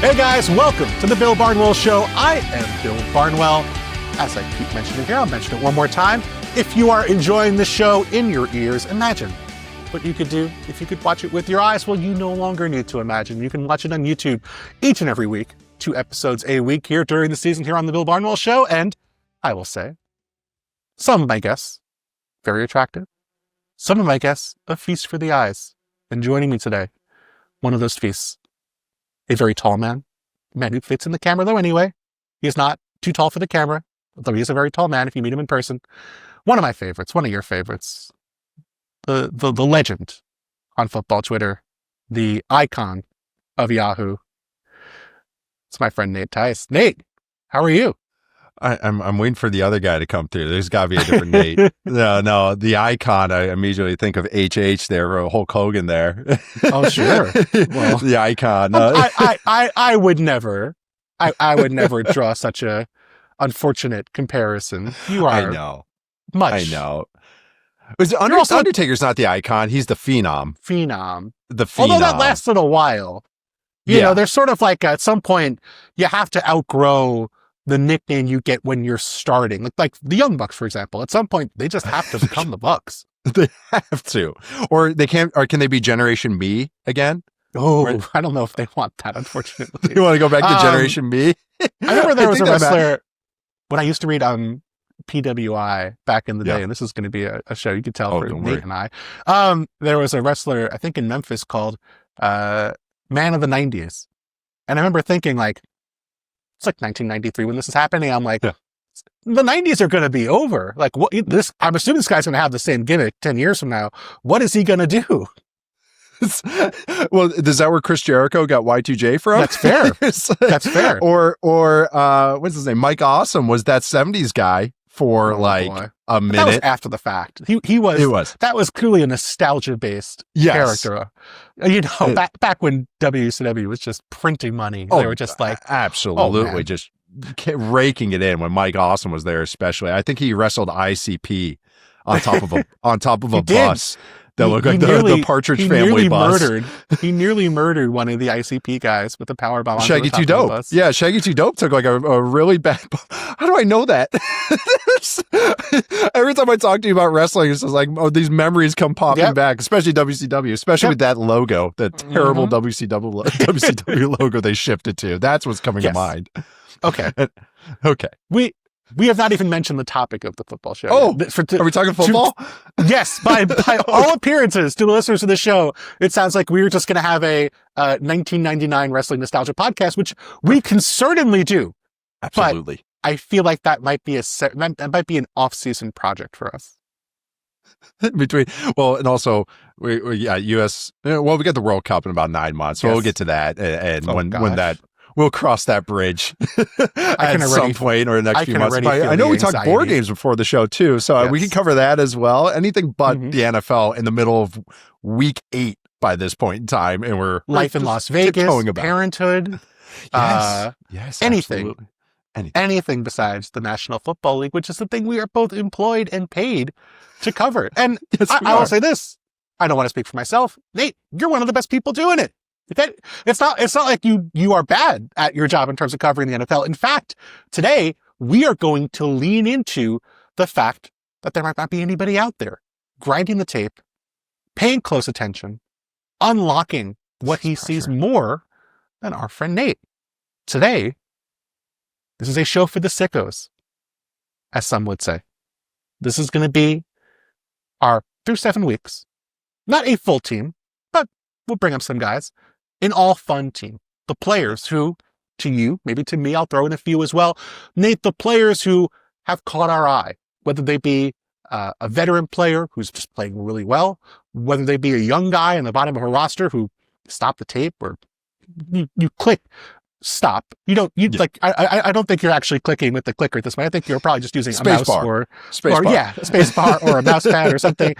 Hey guys, welcome to the Bill Barnwell Show. I am Bill Barnwell. As I keep mentioning here, I'll mention it one more time. If you are enjoying the show in your ears, imagine what you could do if you could watch it with your eyes. Well, you no longer need to imagine. You can watch it on YouTube each and every week, 2 episodes a week here during the season here on the Bill Barnwell Show. And I will say, some of my guests, very attractive. Some of my guests, a feast for the eyes. And joining me today, one of those feasts, a very tall man who fits in the camera though anyway. He's not too tall for the camera, although he's a very tall man if you meet him in person. One of my favorites, one of your favorites, the legend on football Twitter, the icon of Yahoo. It's my friend Nate Tice. Nate, how are you? I'm waiting for the other guy to come through. There's got to be a different Nate. No, the icon. I immediately think of HH there, or Hulk Hogan there. Oh, sure. Well, the icon. I would never. I would never draw such a unfortunate comparison. You are. I know. Much. I know. Undertaker's not the icon. He's the phenom. The phenom. Although that lasted a while. You know, there's sort of like at some point you have to outgrow the nickname you get when you're starting. Like the Young Bucks, for example. At some point, they just have to become the Bucks. They have to. Or they can't, or can they be Generation B again? Oh, I don't know if they want that, unfortunately. You want to go back to Generation B? I remember there was a wrestler, when I used to read on PWI back in the day, and this is going to be a show you could tell for Nate and I. There was a wrestler, I think in Memphis, called Man of the 90s. And I remember thinking like, it's like 1993 when this is happening. I'm like, the 90s are going to be over. Like, I'm assuming this guy's going to have the same gimmick 10 years from now. What is he going to do? Well, is that where Chris Jericho got Y2J from? That's fair. That's fair. Or what's his name? Mike Awesome was that 70s guy for a minute. That was after the fact. He was. That was clearly a nostalgia-based character. You know, back when WCW was just printing money. They were just like... Absolutely. Just raking it in when Mike Awesome was there especially. I think he wrestled ICP on top of a bus. That looked like the Partridge Family bus. He nearly murdered one of the ICP guys with a power bomb. Shaggy 2 Dope. Yeah, Shaggy 2 Dope took like a really bad... How do I know that? Every time I talk to you about wrestling, it's just like, these memories come popping back, especially WCW, especially with that logo, that terrible WCW logo they shifted to. That's what's coming to mind. Okay. Okay. We have not even mentioned the topic of the football show. Oh, are we talking football? Yes, by all appearances to the listeners of the show, it sounds like we're just going to have a 1999 wrestling nostalgia podcast, which we can certainly do. Absolutely. But I feel like that might be an off-season project for us. And also, U.S. Well, we got the World Cup in about 9 months, so we'll get to that, and when that. We'll cross that bridge at some point or the next few months. I know we talked board games before the show too, so we can cover that as well. Anything but the NFL in the middle of week 8 by this point in time, and we're life in Las Vegas, Parenthood, anything besides the National Football League, which is the thing we are both employed and paid to cover. And I will say this: I don't want to speak for myself, Nate. You're one of the best people doing it. It's not like you are bad at your job in terms of covering the NFL. In fact, today we are going to lean into the fact that there might not be anybody out there grinding the tape, paying close attention, unlocking what he sees more than our friend Nate. Today, this is a show for the sickos, as some would say. This is going to be our through 7 weeks, not a full team, but we'll bring up some guys. An all-fun team. The players who, to you, maybe to me, I'll throw in a few as well. Nate, the players who have caught our eye, whether they be a veteran player who's just playing really well, whether they be a young guy in the bottom of a roster who stopped the tape or you click stop. I don't think you're actually clicking with the clicker at this point. I think you're probably just using a mouse or a space bar or a mouse pad or something.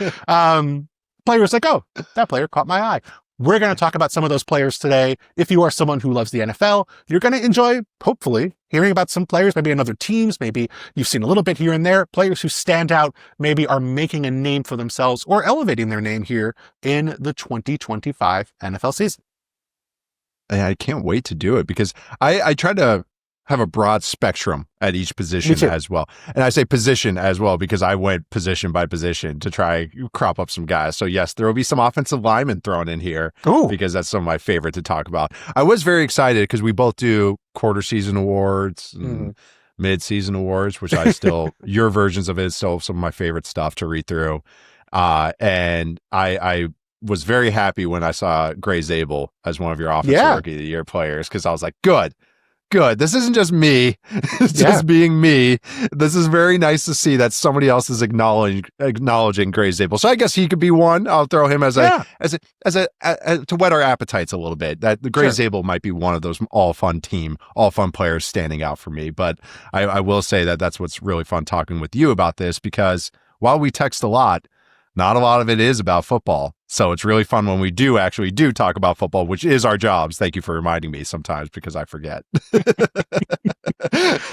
Players like, oh, that player caught my eye. We're going to talk about some of those players today. If you are someone who loves the NFL, you're going to enjoy, hopefully, hearing about some players, maybe in other teams, maybe you've seen a little bit here and there, players who stand out, maybe are making a name for themselves or elevating their name here in the 2025 NFL season. I can't wait to do it because I try to have a broad spectrum at each position as well. And I say position as well because I went position by position to try crop up some guys. So yes, there will be some offensive linemen thrown in here because that's some of my favorite to talk about. I was very excited because we both do quarter season awards and mid-season awards, which I still, your versions of it is still some of my favorite stuff to read through. And I was very happy when I saw Gray Zabel as one of your offensive rookie of the year players because I was like, good. This isn't just me. It's just being me. This is very nice to see that somebody else is acknowledging Gray Zabel. So I guess he could be one. I'll throw him as a to whet our appetites a little bit. That the Gray Zabel might be one of those all fun players standing out for me. But I will say that that's what's really fun talking with you about this because while we text a lot, not a lot of it is about football. So it's really fun when we do talk about football, which is our jobs. Thank you for reminding me sometimes because I forget.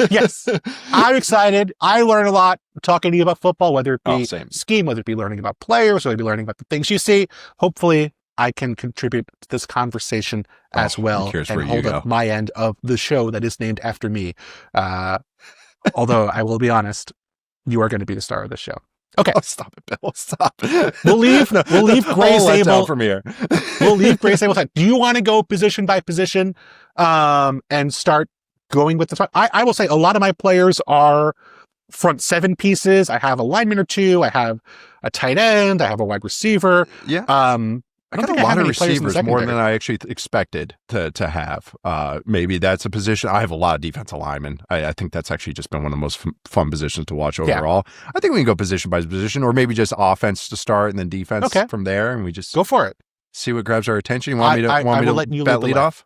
Yes, I'm excited. I learn a lot talking to you about football, whether it be scheme, whether it be learning about players, whether it be learning about the things you see. Hopefully, I can contribute to this conversation as well and hold up my end of the show that is named after me. Although I will be honest, you are going to be the star of this show. Okay. Oh, stop it, Bill. Stop. We'll leave Gray Zabel from here. We'll leave Gray Zabel. Do you want to go position by position and start going with the I will say a lot of my players are front seven pieces. I have a lineman or two. I have a tight end. I have a wide receiver. Yeah. I got a lot of receivers, more than I actually expected to have. Maybe that's a position. I have a lot of defensive linemen. I think that's actually just been one of the most fun positions to watch overall. I think we can go position by position, or maybe just offense to start and then defense from there, and we just go for it. See what grabs our attention. You want me to bet lead off?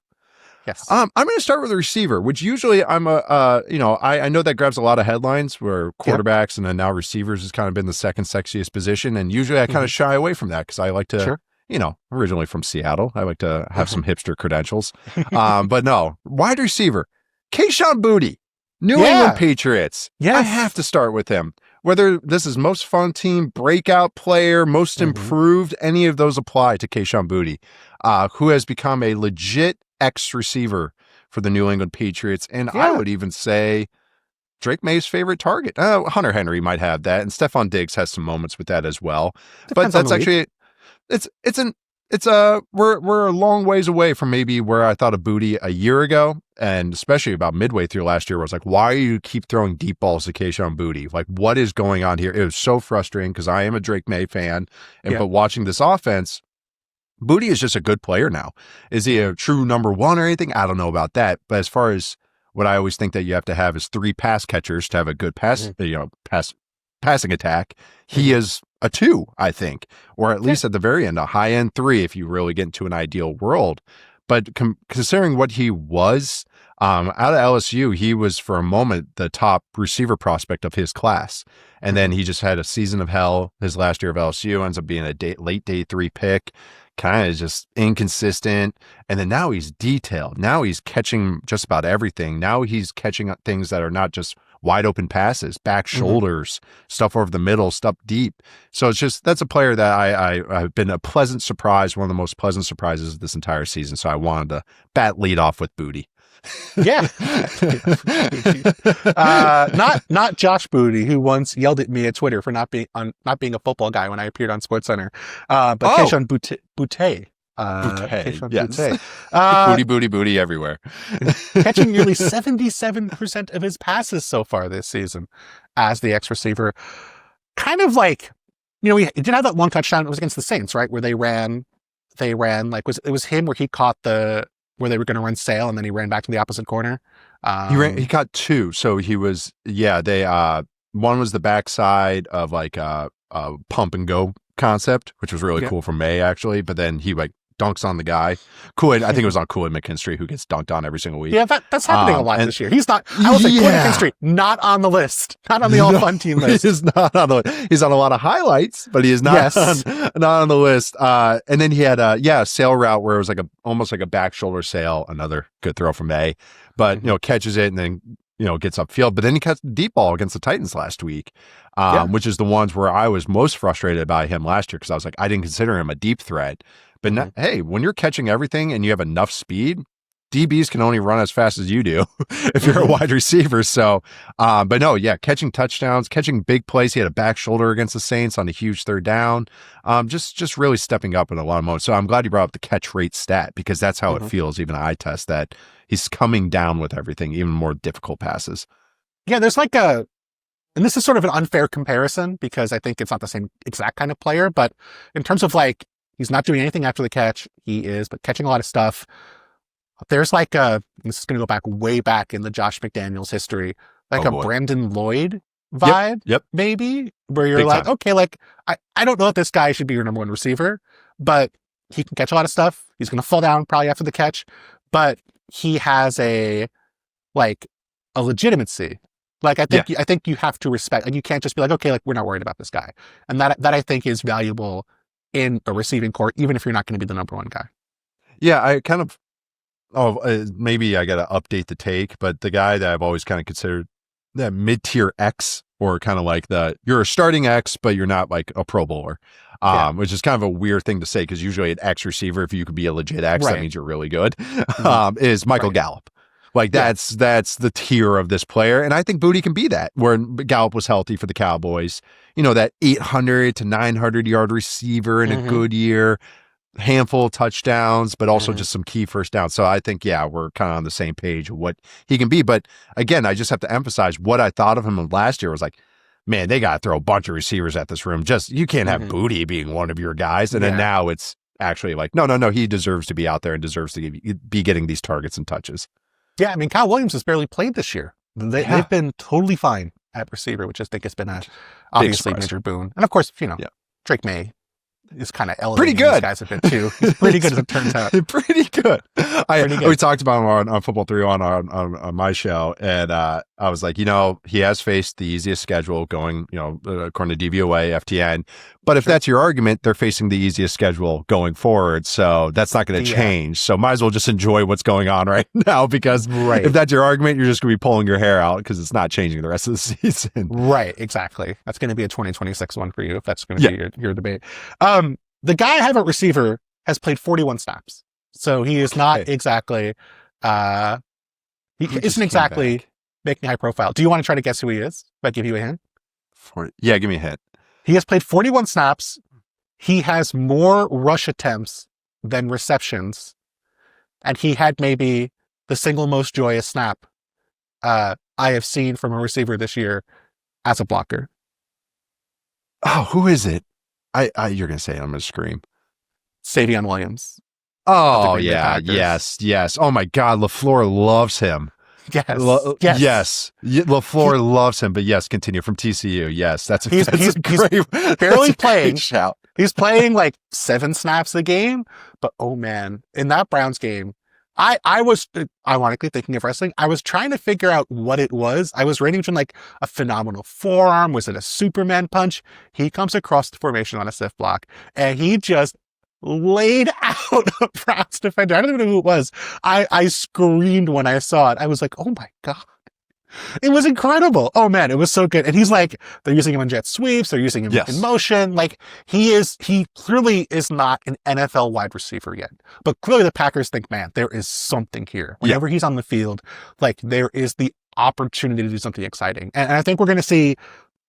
Yes. I'm going to start with a receiver, which usually I know that grabs a lot of headlines where quarterbacks and then now receivers has kind of been the second sexiest position, and usually I kind of shy away from that because I like to. Originally from Seattle. I like to have some hipster credentials. But no, wide receiver, Kayshon Boutte, New England Patriots. I have to start with him. Whether this is most fun team, breakout player, most improved, any of those apply to Kayshon Boutte, who has become a legit X-receiver for the New England Patriots. And I would even say Drake May's favorite target. Hunter Henry might have that, and Stephon Diggs has some moments with that as well. But that's actually... we're a long ways away from maybe where I thought of Boutte a year ago, and especially about midway through last year, where I was like, why do you keep throwing deep balls to Kayshon Boutte? Like, what is going on here? It was so frustrating because I am a Drake May fan, but watching this offense, Boutte is just a good player now. Is he a true number one or anything? I don't know about that, but as far as what I always think that you have to have is 3 pass catchers to have a good passing attack. He is a 2, I think, or at least at the very end, a high end 3 if you really get into an ideal world. But considering what he was out of LSU, he was for a moment the top receiver prospect of his class. And then he just had a season of hell. His last year of LSU ends up being a late day 3 pick, kind of just inconsistent. And then now he's detailed. Now he's catching just about everything. Now he's catching things that are not just wide open passes, back shoulders, stuff over the middle, stuff deep. So it's just, that's a player that I've been a pleasant surprise, one of the most pleasant surprises of this entire season. So I wanted to bat lead off with Boutte. Not Josh Boutte, who once yelled at me at Twitter for not being a football guy when I appeared on SportsCenter. But Kayshon Boutte. Boutte. Boutte everywhere. Catching nearly 77% of his passes so far this season as the X receiver. Kind of like, he did have that long touchdown. It was against the Saints, right? Where they ran like, it was him where he caught where they were going to run sail and then he ran back to the opposite corner. He caught 2. So he was, one was the backside of like a pump and go concept, which was really cool from May actually. But then he dunks on the guy. Kool-Aid, I think it was on Kool-Aid McKinstry, who gets dunked on every single week. Yeah, that's happening a lot this year. He's not, I will say, Kool-Aid McKinstry, not on the list. Not on the all-fun team list. He's not on the list. He's on a lot of highlights, but he is not, not on the list. And then he had a sail route where it was almost like a back shoulder sail, another good throw from May, but, catches it and then, gets upfield. But then he catches the deep ball against the Titans last week, which is the ones where I was most frustrated by him last year because I was like, I didn't consider him a deep threat. But hey, when you're catching everything and you have enough speed, DBs can only run as fast as you do if you're a wide receiver. So, but no, yeah, catching touchdowns, catching big plays. He had a back shoulder against the Saints on a huge third down. Just really stepping up in a lot of moments. So I'm glad you brought up the catch rate stat, because that's how it feels, even eye test, that he's coming down with everything, even more difficult passes. Yeah, there's like and this is sort of an unfair comparison because I think it's not the same exact kind of player, but in terms of like, he's not doing anything after the catch, he is, but catching a lot of stuff. There's like this is going to go back way back in the Josh McDaniels history, like Brandon Lloyd vibe, maybe, where you're big like, time. Okay, like, I don't know if this guy should be your number one receiver, but he can catch a lot of stuff. He's going to fall down probably after the catch, but he has a legitimacy. Like, I think you have to respect, and you can't just be like, okay, like, we're not worried about this guy. And that I think is valuable in a receiving core, even if you're not going to be the number one guy. Yeah, I kind of, maybe I got to update the take, but the guy that I've always kind of considered that mid-tier X, or kind of like you're a starting X, but you're not like a Pro Bowler, which is kind of a weird thing to say, because usually an X receiver, if you could be a legit X, that means you're really good, is Michael Gallup. Like, that's the tier of this player. And I think Booty can be that, where Gallup was healthy for the Cowboys. You know, that 800 to 900 yard receiver in a good year, handful of touchdowns, but also just some key first downs. So I think, we're kind of on the same page of what he can be. But again, I just have to emphasize what I thought of him last year was like, man, they got to throw a bunch of receivers at this room. You can't have Booty being one of your guys. And then now it's actually like, no, he deserves to be out there and deserves to be getting these targets and touches. Yeah, I mean, Kyle Williams has barely played this year. They've been totally fine at receiver, which I think has been obviously major boon. And of course, Drake May is kind of elevating these guys a bit too. He's pretty good as it turns out. Pretty good. We talked about him on Football 3 on my show, and I was like, he has faced the easiest schedule going, according to DVOA, FTN. But if that's your argument, they're facing the easiest schedule going forward. So that's not going to change. So might as well just enjoy what's going on right now, because if that's your argument, you're just going to be pulling your hair out, because it's not changing the rest of the season. Right. Exactly. That's going to be a 2026 one for you, if that's going to be your debate. The guy I have at receiver has played 41 snaps. So he is not exactly, he isn't exactly making high profile. Do you want to try to guess who he is? If I give you a hint? Give me a hint. He has played 41 snaps. He has more rush attempts than receptions. And he had maybe the single most joyous snap I have seen from a receiver this year as a blocker. Oh, who is it? You're going to say it, I'm going to scream. Savion Williams. Oh, yeah. Yes. Oh, my God. LaFleur loves him. Yes. LaFleur loves him, but yes, continue from TCU. Yes, he's barely playing. He's playing like 7 snaps a game, but oh man, in that Browns game, I was ironically thinking of wrestling. I was trying to figure out what it was. I was rating between like a phenomenal forearm. Was it a Superman punch? He comes across the formation on a stiff block, and he just laid out a Browns defender. I don't even know who it was. I screamed when I saw it. I was like, oh my God. It was incredible. Oh man, it was so good. And he's like, they're using him in jet sweeps. They're using him in motion. Like he clearly is not an NFL wide receiver yet, but clearly the Packers think, man, there is something here. Whenever he's on the field, like there is the opportunity to do something exciting. And I think we're going to see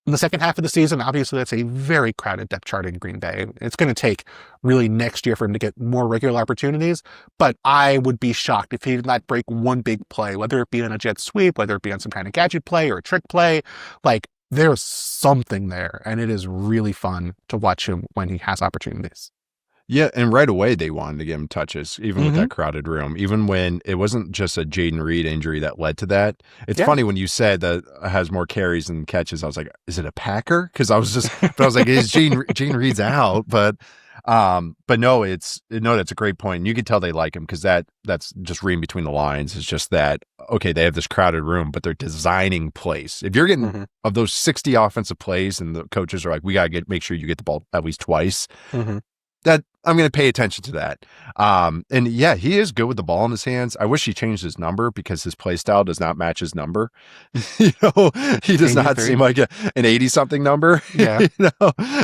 in the second half of the season, obviously that's a very crowded depth chart in Green Bay. It's going to take really next year for him to get more regular opportunities, but I would be shocked if he did not break one big play, whether it be on a jet sweep, whether it be on some kind of gadget play or a trick play. Like there's something there, and it is really fun to watch him when he has opportunities. Yeah, and right away they wanted to give him touches, even with that crowded room, even when it wasn't just a Jaden Reed injury that led to that. It's funny when you said that has more carries than catches. I was like, is it a Packer? Because I was like, is Jaden Reed's out? But no, that's a great point. And you can tell they like him, because that's just reading between the lines. It's just that, okay, they have this crowded room, but they're designing plays. If you're getting of those 60 offensive plays and the coaches are like, we got to make sure you get the ball at least twice. That I'm going to pay attention to that. And yeah, he is good with the ball in his hands. I wish he changed his number, because his play style does not match his number. He does not seem like an 80-something number. Yeah,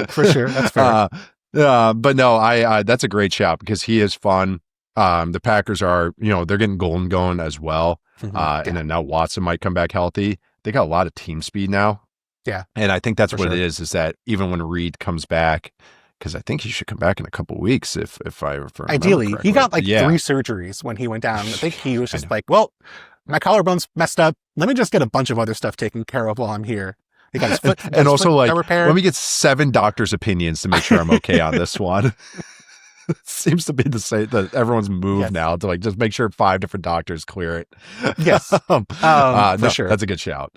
for sure. That's fair. But no, I that's a great shout, because he is fun. The Packers are, they're getting Golden going as well. And then now Watson might come back healthy. They got a lot of team speed now. Yeah. And I think that's what it is that even when Reed comes back, because I think he should come back in a couple of weeks if I remember ideally correctly. He got 3 surgeries when he went down. I think he was just like, well, my collarbone's messed up. Let me just get a bunch of other stuff taken care of while I'm here. He got his foot, and also let me get 7 doctors' opinions to make sure I'm okay on this one. It seems to be the same that everyone's moved now to just make sure 5 different doctors clear it. Yes. For sure. That's a good shout.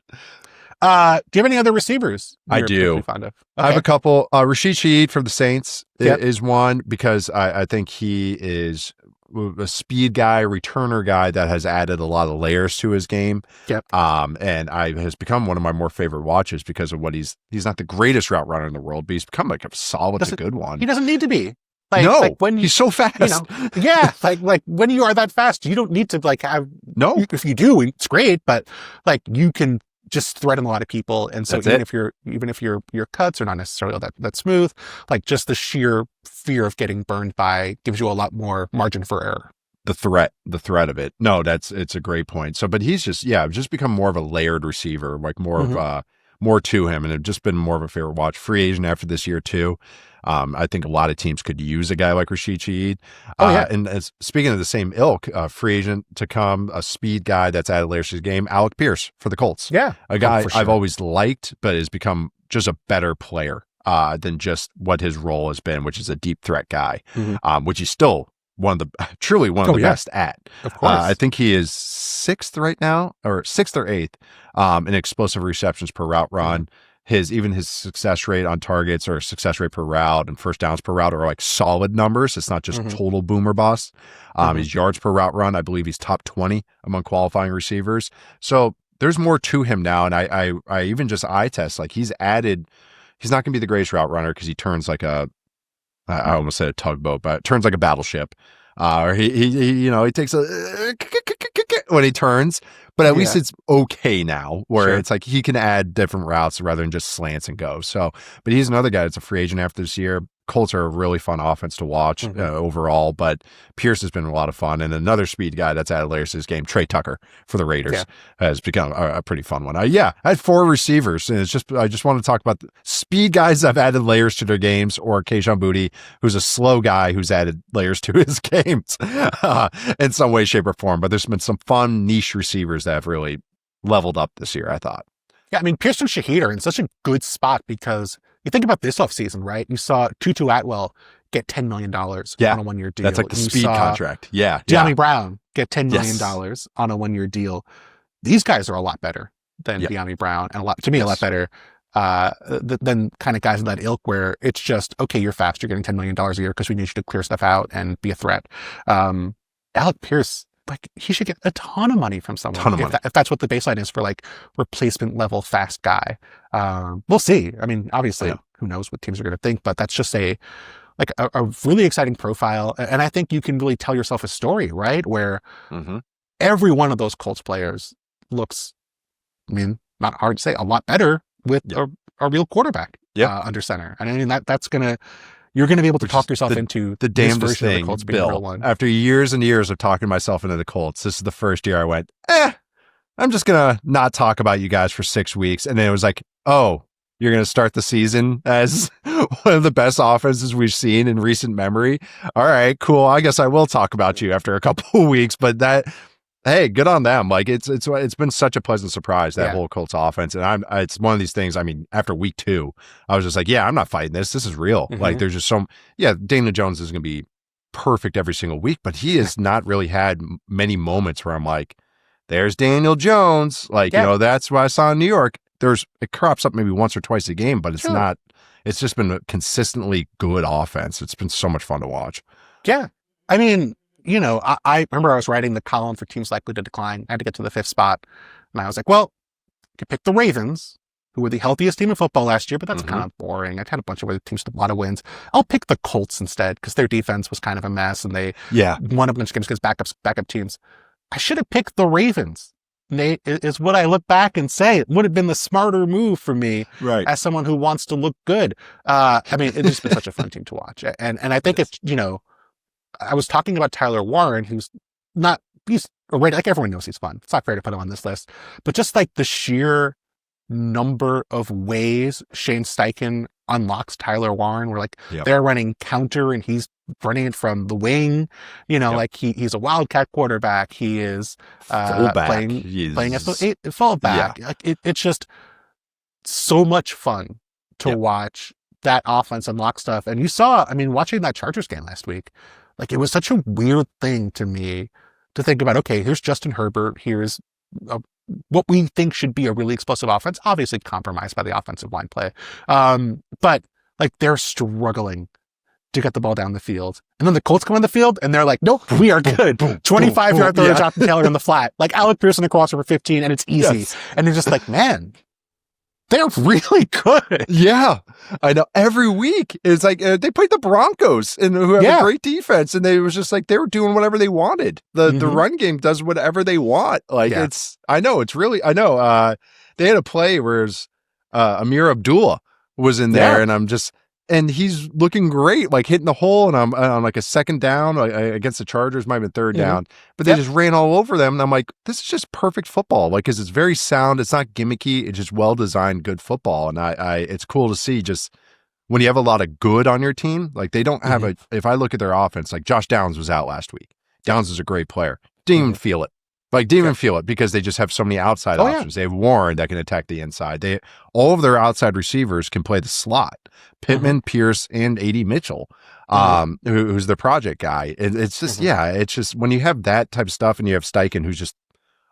Do you have any other receivers? I do. Fond of? Okay. I have a couple. Rashid Shaheed from the Saints is one because I think he is a speed guy, returner guy that has added a lot of layers to his game. Yep. And has become one of my more favorite watches because of what he's not the greatest route runner in the world, but he's become a solid, a good one. He doesn't need to be. When he's so fast. When you are that fast, you don't need to have. No. If you do, it's great, but you can just threaten a lot of people. And so even if your cuts are not necessarily that smooth, just the sheer fear of getting burned by gives you a lot more margin for error. The threat of it. No, it's a great point. So, but he's just become more of a layered receiver, more of more to him, and it's just been more of a favorite watch. Free agent after this year too. I think a lot of teams could use a guy like Rashid Shaheed. And speaking of the same ilk, free agent to come, a speed guy that's added layers to his game, Alec Pierce for the Colts. Yeah. A guy I've always liked, but has become just a better player than just what his role has been, which is a deep threat guy, which he's still truly one of the best at. Of course. I think he is 6th right now, or 6th or 8th in explosive receptions per route run. His success rate on targets or success rate per route and first downs per route are solid numbers. It's not just total boomer bust. His yards per route run, I believe he's top 20 among qualifying receivers. So there's more to him now. And I even just eye test, he's added, he's not going to be the greatest route runner because he turns I almost said a tugboat, but it turns like a battleship. Or he takes when he turns, but at least it's okay now where it's he can add different routes rather than just slants and go. So, but he's another guy that's a free agent after this year. Colts are a really fun offense to watch overall, but Pierce has been a lot of fun. And another speed guy that's added layers to his game, Trey Tucker for the Raiders, has become a pretty fun one. I had 4 receivers, and I just want to talk about the speed guys that have added layers to their games, or Kayshon Boutte, who's a slow guy who's added layers to his games in some way, shape, or form. But there's been some fun niche receivers that have really leveled up this year, I thought. Yeah, Pierce and Shaheed are in such a good spot because you think about this offseason, right? You saw Tutu Atwell get $10 million on a 1-year deal. That's the speed contract. Yeah. De'Ami Brown get $10 million on a 1-year deal. These guys are a lot better than De'Ami Brown, and a lot better than kind of guys in that ilk where it's just, okay, you're fast, you're getting $10 million a year because we need you to clear stuff out and be a threat. Alec Pierce, he should get a ton of money from someone if that's what the baseline is for replacement level fast guy. We'll see. Obviously, who knows what teams are going to think, but that's just a really exciting profile. And I think you can really tell yourself a story, right? Where every one of those Colts players looks, not hard to say, a lot better with a real quarterback under center. And that's going to, you're going to be able to talk yourself into the damnedest thing, of the Colts being Bill. a real one. After years and years of talking myself into the Colts, this is the first year I went, I'm just going to not talk about you guys for 6 weeks. And then it was oh, you're going to start the season as one of the best offenses we've seen in recent memory. All right, cool. I guess I will talk about you after a couple of weeks, but hey, good on them. It's been such a pleasant surprise, that whole Colts offense. And it's one of these things, after week 2, I was just I'm not fighting this. This is real. There's just Daniel Jones is going to be perfect every single week, but he has not really had many moments where I'm there's Daniel Jones. That's what I saw in New York. It crops up maybe once or twice a game, but it's not, it's just been a consistently good offense. It's been so much fun to watch. Yeah. I remember I was writing the column for teams likely to decline. I had to get to the 5th spot. And I was well, you could pick the Ravens, who were the healthiest team in football last year, but that's kind of boring. I'd had a bunch of other teams with a lot of wins. I'll pick the Colts instead because their defense was kind of a mess and they won a bunch of games against backup teams. I should have picked the Ravens. Nate, is what I look back and say. It would have been the smarter move for me as someone who wants to look good. It's just been such a fun team to watch. And I think it's, I was talking about Tyler Warren, he's already, like everyone knows he's fun. It's not fair to put him on this list, but just like the sheer number of ways Shane Steichen unlocks Tyler Warren, where like they're running counter and he's running it from the wing, like he's a wildcat quarterback. He is playing as the fullback. Like it's just so much fun to watch that offense unlock stuff. And you saw, watching that Chargers game last week, like it was such a weird thing to me to think about, okay, here's Justin Herbert, here's what we think should be a really explosive offense, obviously compromised by the offensive line play. But like they're struggling to get the ball down the field. And then the Colts come on the field and they're like, nope, we are good. 25-yard throw to Jonathan Taylor in the flat. Like Alec Pearson across over 15 and it's easy. Yes. And it's just like, man, they're really good. Yeah, I know. Every week it's like they played the Broncos and who have a great defense, and they was just like they were doing whatever they wanted. The run game does whatever they want. Like I know. They had a play where Amir Abdullah was in there, and he's looking great, like hitting the hole, and I'm on like a second down against the Chargers, might have been third down, but they just ran all over them, and I'm like, this is just perfect football, like, because it's very sound, it's not gimmicky, it's just well-designed, good football, and it's cool to see just when you have a lot of good on your team, like they don't have if I look at their offense, like Josh Downs was out last week. Downs is a great player. Didn't even feel it. Like, didn't even feel it because they just have so many outside options. They have Warren that can attack the inside. All of their outside receivers can play the slot. Pittman, Pierce, and A.D. Mitchell, who's the project guy. It's just, it's just when you have that type of stuff and you have Steichen, who's just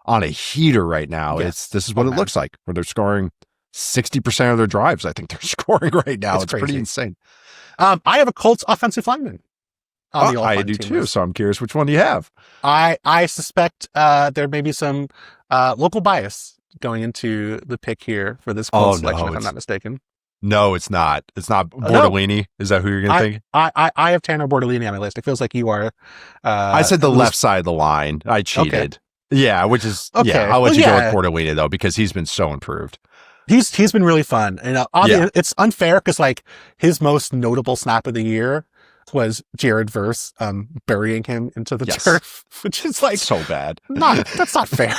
on a heater right now, this is what it looks like, where they're scoring 60% of their drives. I think they're scoring right now. It's pretty insane. I have a Colts offensive lineman. I do too, so I'm curious which one do you have? I suspect there may be some local bias going into the pick here for this Colts selection, if I'm not mistaken. No, it's not. It's not Bortolini. No. Is that who you're going to think? I have Tanner Bortolini on my list. It feels like you are. I said the left side of the line. I cheated. Okay. Yeah, which is I'll let you go with Bortolini though, because he's been so improved. He's been really fun, and it's unfair because like his most notable snap of the year was Jared Verse burying him into the turf, which is like so bad. That's not fair.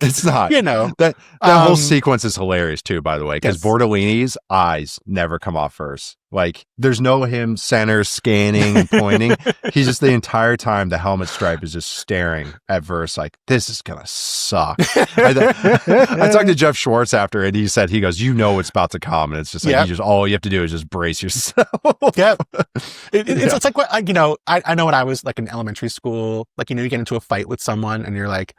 It's not. That whole sequence is hilarious too, by the way, because Bortolini's eyes never come off Verse. Like there's no him center scanning and pointing. He's just the entire time the helmet stripe is just staring at Verse like, this is gonna suck. I talked to Jeff Schwartz after it. He said, he goes, it's about to come, and it's just like all you have to do is just brace yourself. It's like what I know when I was like in elementary school, like you get into a fight with someone and you're like,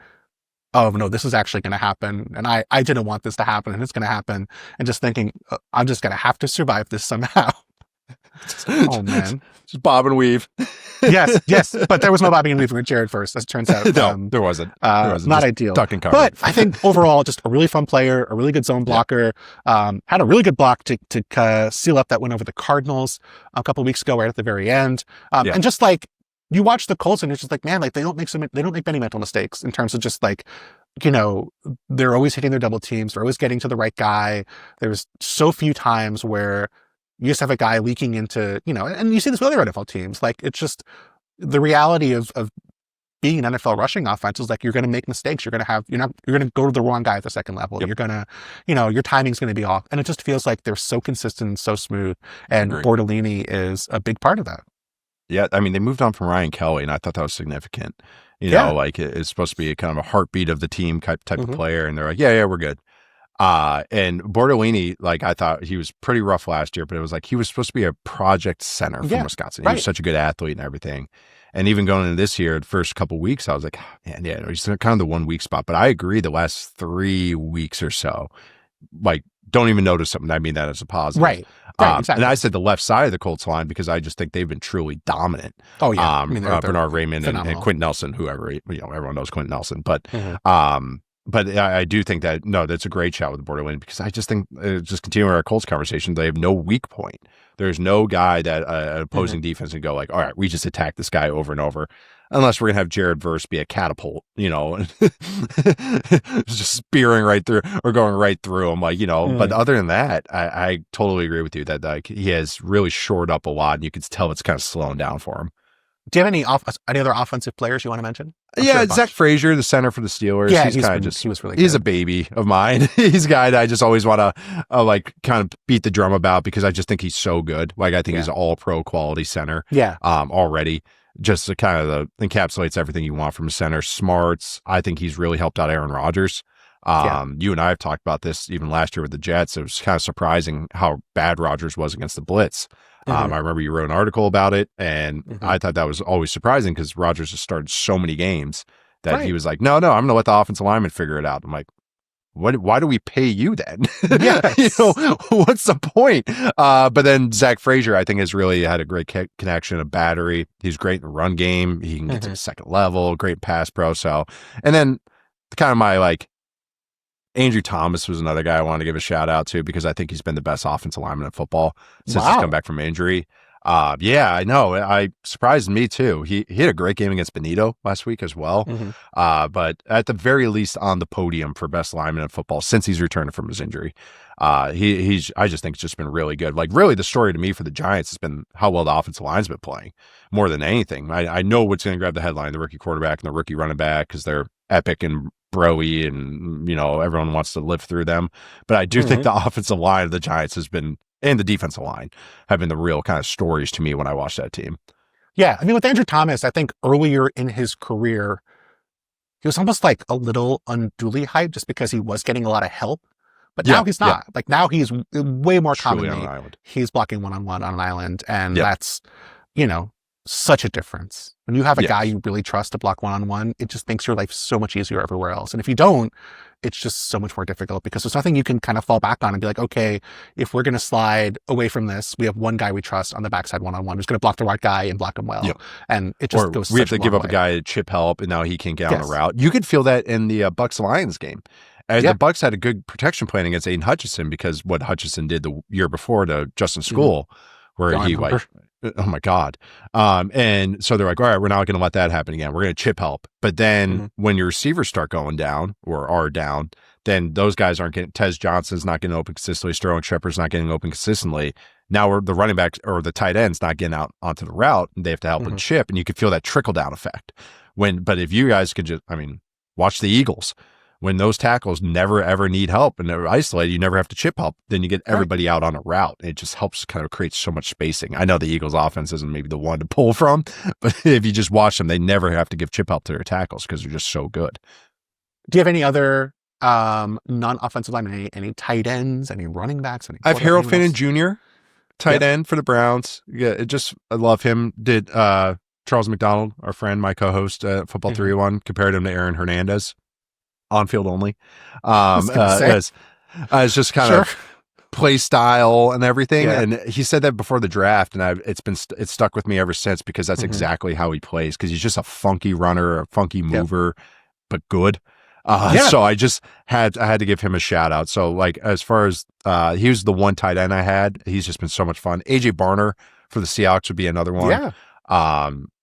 oh no, this is actually going to happen, and I didn't want this to happen, and it's going to happen, and just thinking I'm just going to have to survive this somehow. Oh man, just bob and weave. yes, but there was no bobbing and weaving with Jared Verse, as it turns out. No, there wasn't. Not ideal. Duck and cover. But I think overall, just a really fun player, a really good zone blocker. Had a really good block to seal up that win over the Cardinals a couple of weeks ago, right at the very end. And just like you watch the Colts, and it's just like, man, like they don't make many mental mistakes in terms of just like, they're always hitting their double teams, they're always getting to the right guy. There's so few times where you just have a guy leaking into, and you see this with other NFL teams. Like it's just the reality of being an NFL rushing offense is like you're going to make mistakes. You're going to go to the wrong guy at the second level. Yep. You're going to, your timing's going to be off. And it just feels like they're so consistent and so smooth. And Bortolini is a big part of that. Yeah, they moved on from Ryan Kelly, and I thought that was significant. Like it's supposed to be a kind of a heartbeat of the team type of player, and they're like, yeah, we're good. And Bortolini, like I thought he was pretty rough last year, but it was like he was supposed to be a project center from Wisconsin. He was such a good athlete and everything. And even going into this year, the first couple of weeks, I was like, man, he's kind of the 1 weak spot. But I agree, the last 3 weeks or so, like, don't even notice something. I mean that as a positive. Right, exactly. And I said the left side of the Colts line because I just think they've been truly dominant. Oh, yeah. Bernard Raymond and Quentin Nelson, whoever, everyone knows Quentin Nelson. But but I do think that, that's a great shot with Bortolini because I just think, just continuing our Colts conversation, they have no weak point. There's no guy that an opposing defense can go like, all right, we just attack this guy over and over. Unless we're going to have Jared Verse be a catapult, just spearing right through or going right through him, But other than that, I totally agree with you that like he has really shored up a lot, and you can tell it's kind of slowing down for him. Do you have any other offensive players you want to mention? Zach Frazier, the center for the Steelers. Yeah, he was really he's good. a baby of mine. He's a guy that I just always want to like kind of beat the drum about because I just think he's so good. Like I think he's an all pro quality center. Yeah. Already. Just to kind of encapsulates everything you want from a center. Smarts. I think he's really helped out Aaron Rodgers. You and I have talked about this even last year with the Jets. It was kind of surprising how bad Rodgers was against the blitz. I remember you wrote an article about it, and I thought that was always surprising because Rodgers has started so many games that he was like, no, I'm going to let the offensive lineman figure it out. I'm like, why do we pay you then? Yes. What's the point? But then Zach Frazier, I think, has really had a great connection, a battery. He's great in the run game. He can get to the second level, great pass pro. So, and then kind of my like, Andrew Thomas was another guy I wanted to give a shout out to because I think he's been the best offensive lineman in football since he's come back from injury. I know. I surprised me too. He had a great game against Benito last week as well. But at the very least on the podium for best lineman in football since he's returned from his injury. I just think it's just been really good. Like really the story to me for the Giants has been how well the offensive line's been playing more than anything. I know what's going to grab the headline, the rookie quarterback and the rookie running back, because they're epic and broy and, everyone wants to live through them. But I do think the offensive line of the Giants has been, and the defensive line have been the real kind of stories to me when I watch that team. Yeah. I mean, with Andrew Thomas, I think earlier in his career, he was almost like a little unduly hyped just because he was getting a lot of help. But now he's not. Like now he's way more commonly, he's blocking one-on-one on an island. And that's, such a difference. When you have a guy you really trust to block one-on-one, it just makes your life so much easier everywhere else. And if you don't, it's just so much more difficult because there's nothing you can kind of fall back on and be like, okay, if we're going to slide away from this, we have one guy we trust on the backside one-on-one who's going to block the right guy and block him well. And it just goes. We have to give up a guy to chip help, and now he can't get on a route. You could feel that in the Bucs Lions game. The Bucs had a good protection plan against Aiden Hutchinson because what Hutchinson did the year before to Justin School, where he like, oh my God. And so they're like, all right, we're not going to let that happen again. We're going to chip help. But then when your receivers start going down or are down, then those guys aren't getting, Tez Johnson's not getting open consistently. Sterling Shepard's not getting open consistently. Now the running backs or the tight ends not getting out onto the route, and they have to help with chip. And you could feel that trickle down effect but if you guys could just, watch the Eagles. When those tackles never, ever need help and they're isolated, you never have to chip help. Then you get everybody out on a route. It just helps kind of create so much spacing. I know the Eagles offense isn't maybe the one to pull from, but if you just watch them, they never have to give chip help to their tackles because they're just so good. Do you have any other non-offensive linemen, any tight ends, any running backs? I have Harold Finnan Jr., tight end for the Browns. Yeah, I love him. Did Charles McDonald, our friend, my co-host at Football 301, compared him to Aaron Hernandez. On field only. It's just kind of play style and everything. And he said that before the draft, and it's stuck with me ever since because that's exactly how he plays. Because he's just a funky runner, a funky mover, but good. So I had to give him a shout out. So like as far as he was the one tight end I had, he's just been so much fun. AJ Barner for the Seahawks would be another one.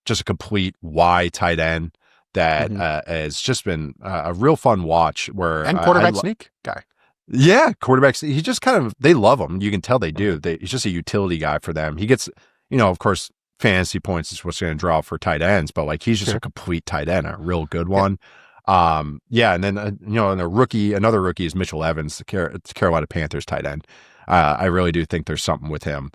Just a complete Y tight end. That has just been a real fun watch. And quarterback sneak guy. Yeah, quarterbacks. He just they love him. You can tell they do. He's just a utility guy for them. He gets, of course, fantasy points is what's going to draw for tight ends, but like he's just a complete tight end, a real good one. And then, and another rookie is Mitchell Evans, the Carolina Panthers tight end. I really do think there's something with him.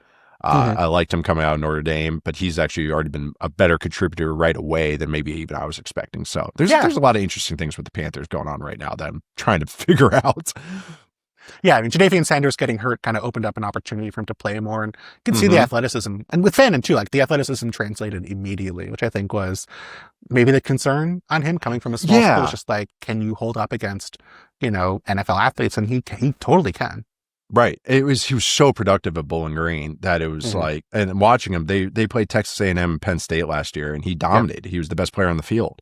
I liked him coming out of Notre Dame, but he's actually already been a better contributor right away than maybe even I was expecting. So there's a lot of interesting things with the Panthers going on right now that I'm trying to figure out. Yeah, Jadavian Sanders getting hurt kind of opened up an opportunity for him to play more, and you can see the athleticism. And with Fannin too, like the athleticism translated immediately, which I think was maybe the concern on him coming from a small school. It's just like, can you hold up against, NFL athletes? And he totally can. Right. He was so productive at Bowling Green that it was like, and watching him, they played Texas A&M and Penn State last year, and he dominated. He was the best player on the field.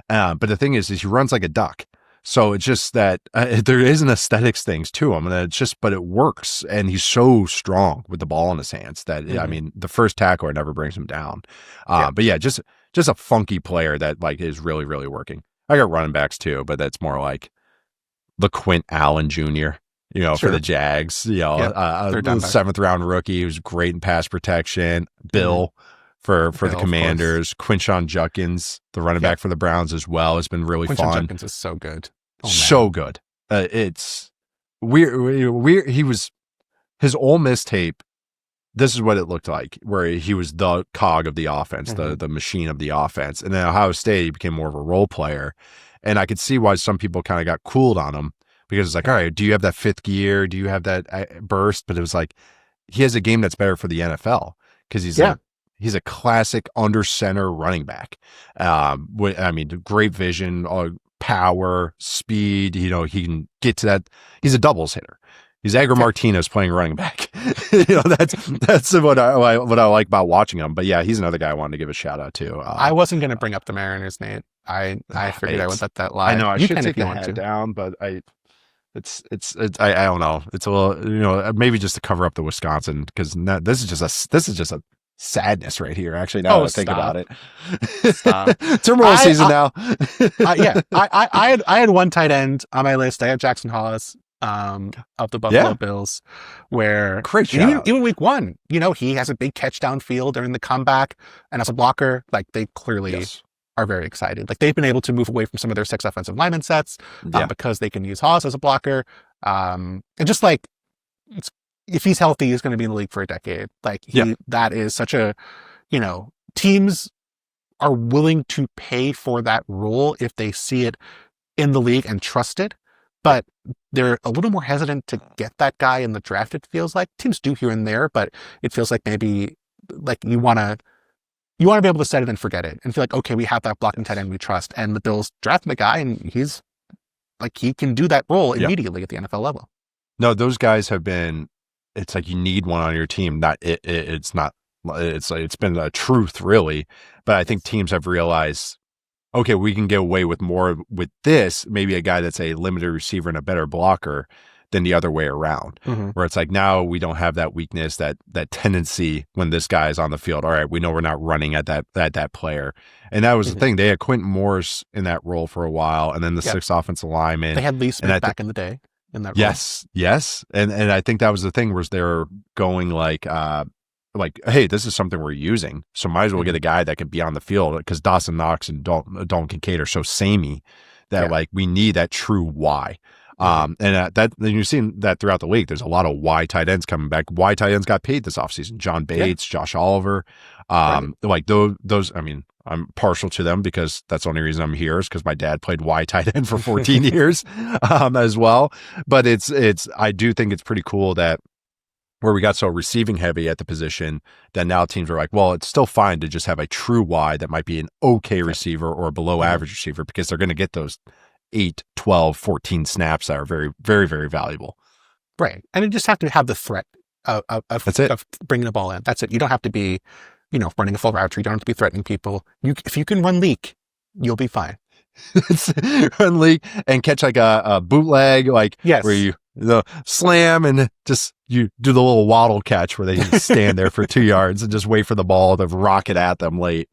But the thing is he runs like a duck. So it's just that there is an aesthetics things to him, and but it works. And he's so strong with the ball in his hands that, the first tackler never brings him down. But yeah, just a funky player that like is really, really working. I got running backs too, but that's more like LaQuint Allen Jr., for the Jags, a 7th round rookie who's great in pass protection. Bill, for the Commanders. Quinshon Judkins, the running back for the Browns as well, has been really fun. Judkins is so good. So good. It's weird. He was his Ole Miss tape. This is what it looked like, where he was the cog of the offense, the machine of the offense. And then Ohio State, he became more of a role player. And I could see why some people kind of got cooled on him, because it's like, all right, do you have that fifth gear? Do you have that burst? But it was like, he has a game that's better for the NFL, because he's a classic under center running back. Great vision, power, speed. He can get to that. He's a doubles hitter. He's Edgar Martinez playing running back. That's what I like about watching him. But yeah, he's another guy I wanted to give a shout out to. I wasn't going to bring up the Mariners, Nate. I figured I would let that lie. I know I should take the hat down, but I don't know. It's a little, maybe just to cover up the Wisconsin, because this is just a sadness right here. Actually, now that I think about it, it's Timberwolves season now. I had one tight end on my list. I had Jackson Hollis of the Buffalo Bills, where even week one, he has a big catch downfield during the comeback, and as a blocker, like, they clearly are very excited. Like, they've been able to move away from some of their 6 offensive lineman sets because they can use Hollis as a blocker. And just like, if he's healthy, he's going to be in the league for a decade. Like, that is such a, teams are willing to pay for that role if they see it in the league and trust it. But they're a little more hesitant to get that guy in the draft, it feels like. Teams do here and there, but it feels like maybe, like, you want to be able to set it and forget it and feel like, okay, we have that blocking tight end we trust. And the Bills drafting the guy, and he's like, he can do that role immediately at the NFL level. No, those guys have been, it's like you need one on your team. It's been a truth, really. But I think teams have realized, okay, we can get away with more with this, maybe a guy that's a limited receiver and a better blocker, than the other way around, where it's like, now we don't have that weakness, that tendency when this guy is on the field. All right, we know we're not running at that player. And that was the thing. They had Quentin Morris in that role for a while, and then the 6th offensive lineman. They had Lee Smith back in the day in that role. Yes. And I think that was the thing, was they're going like, hey, this is something we're using, so might as well get a guy that can be on the field, because Dawson Knox and Dalton Kincaid are so samey that like, we need that true Y. And you're seeing that throughout the league. There's a lot of Y tight ends coming back. Y tight ends got paid this offseason. John Bates, Josh Oliver, like those. I mean, I'm partial to them because that's the only reason I'm here, is because my dad played Y tight end for 14 years, as well. But I do think it's pretty cool that, where we got so receiving heavy at the position, that now teams are like, well, it's still fine to just have a true Y that might be an okay receiver or a below average receiver, because they're going to get those 8, 12, 14 snaps that are very, very, very valuable. Right. And you just have to have the threat of bringing the ball in. That's it. You don't have to be, running a full route tree. You don't have to be threatening people. If you can run leak, you'll be fine. Run leak and catch like a bootleg, like where you slam and just you do the little waddle catch where they stand there for 2 yards and just wait for the ball to rocket at them late.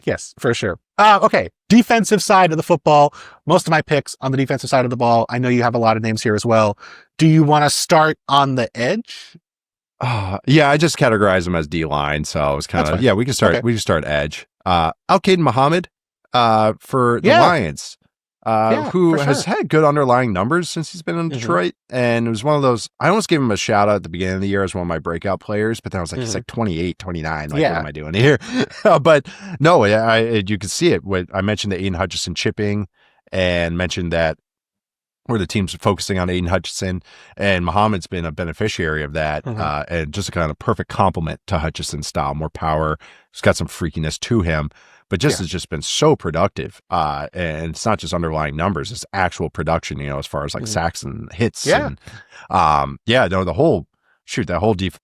Yes, for sure. Okay. Defensive side of the football. Most of my picks on the defensive side of the ball. I know you have a lot of names here as well. Do you want to start on the edge? Yeah, I just categorize them as D-line. So it's kind of, we can start, we can start edge. Al-Qaeda Muhammad, for the Lions. Who has had good underlying numbers since he's been in Detroit. And it was one of those, I almost gave him a shout out at the beginning of the year as one of my breakout players, but then I was like, he's like 28, 29. Like, what am I doing here? But no, you can see it. I mentioned the Aiden Hutchinson chipping, and mentioned that where the team's focusing on Aiden Hutchinson, and Muhammad's been a beneficiary of that. And just a kind of perfect complement to Hutchinson's style, more power. He's got some freakiness to him. But has just been so productive. And it's not just underlying numbers, it's actual production, as far as like sacks and hits. And, the whole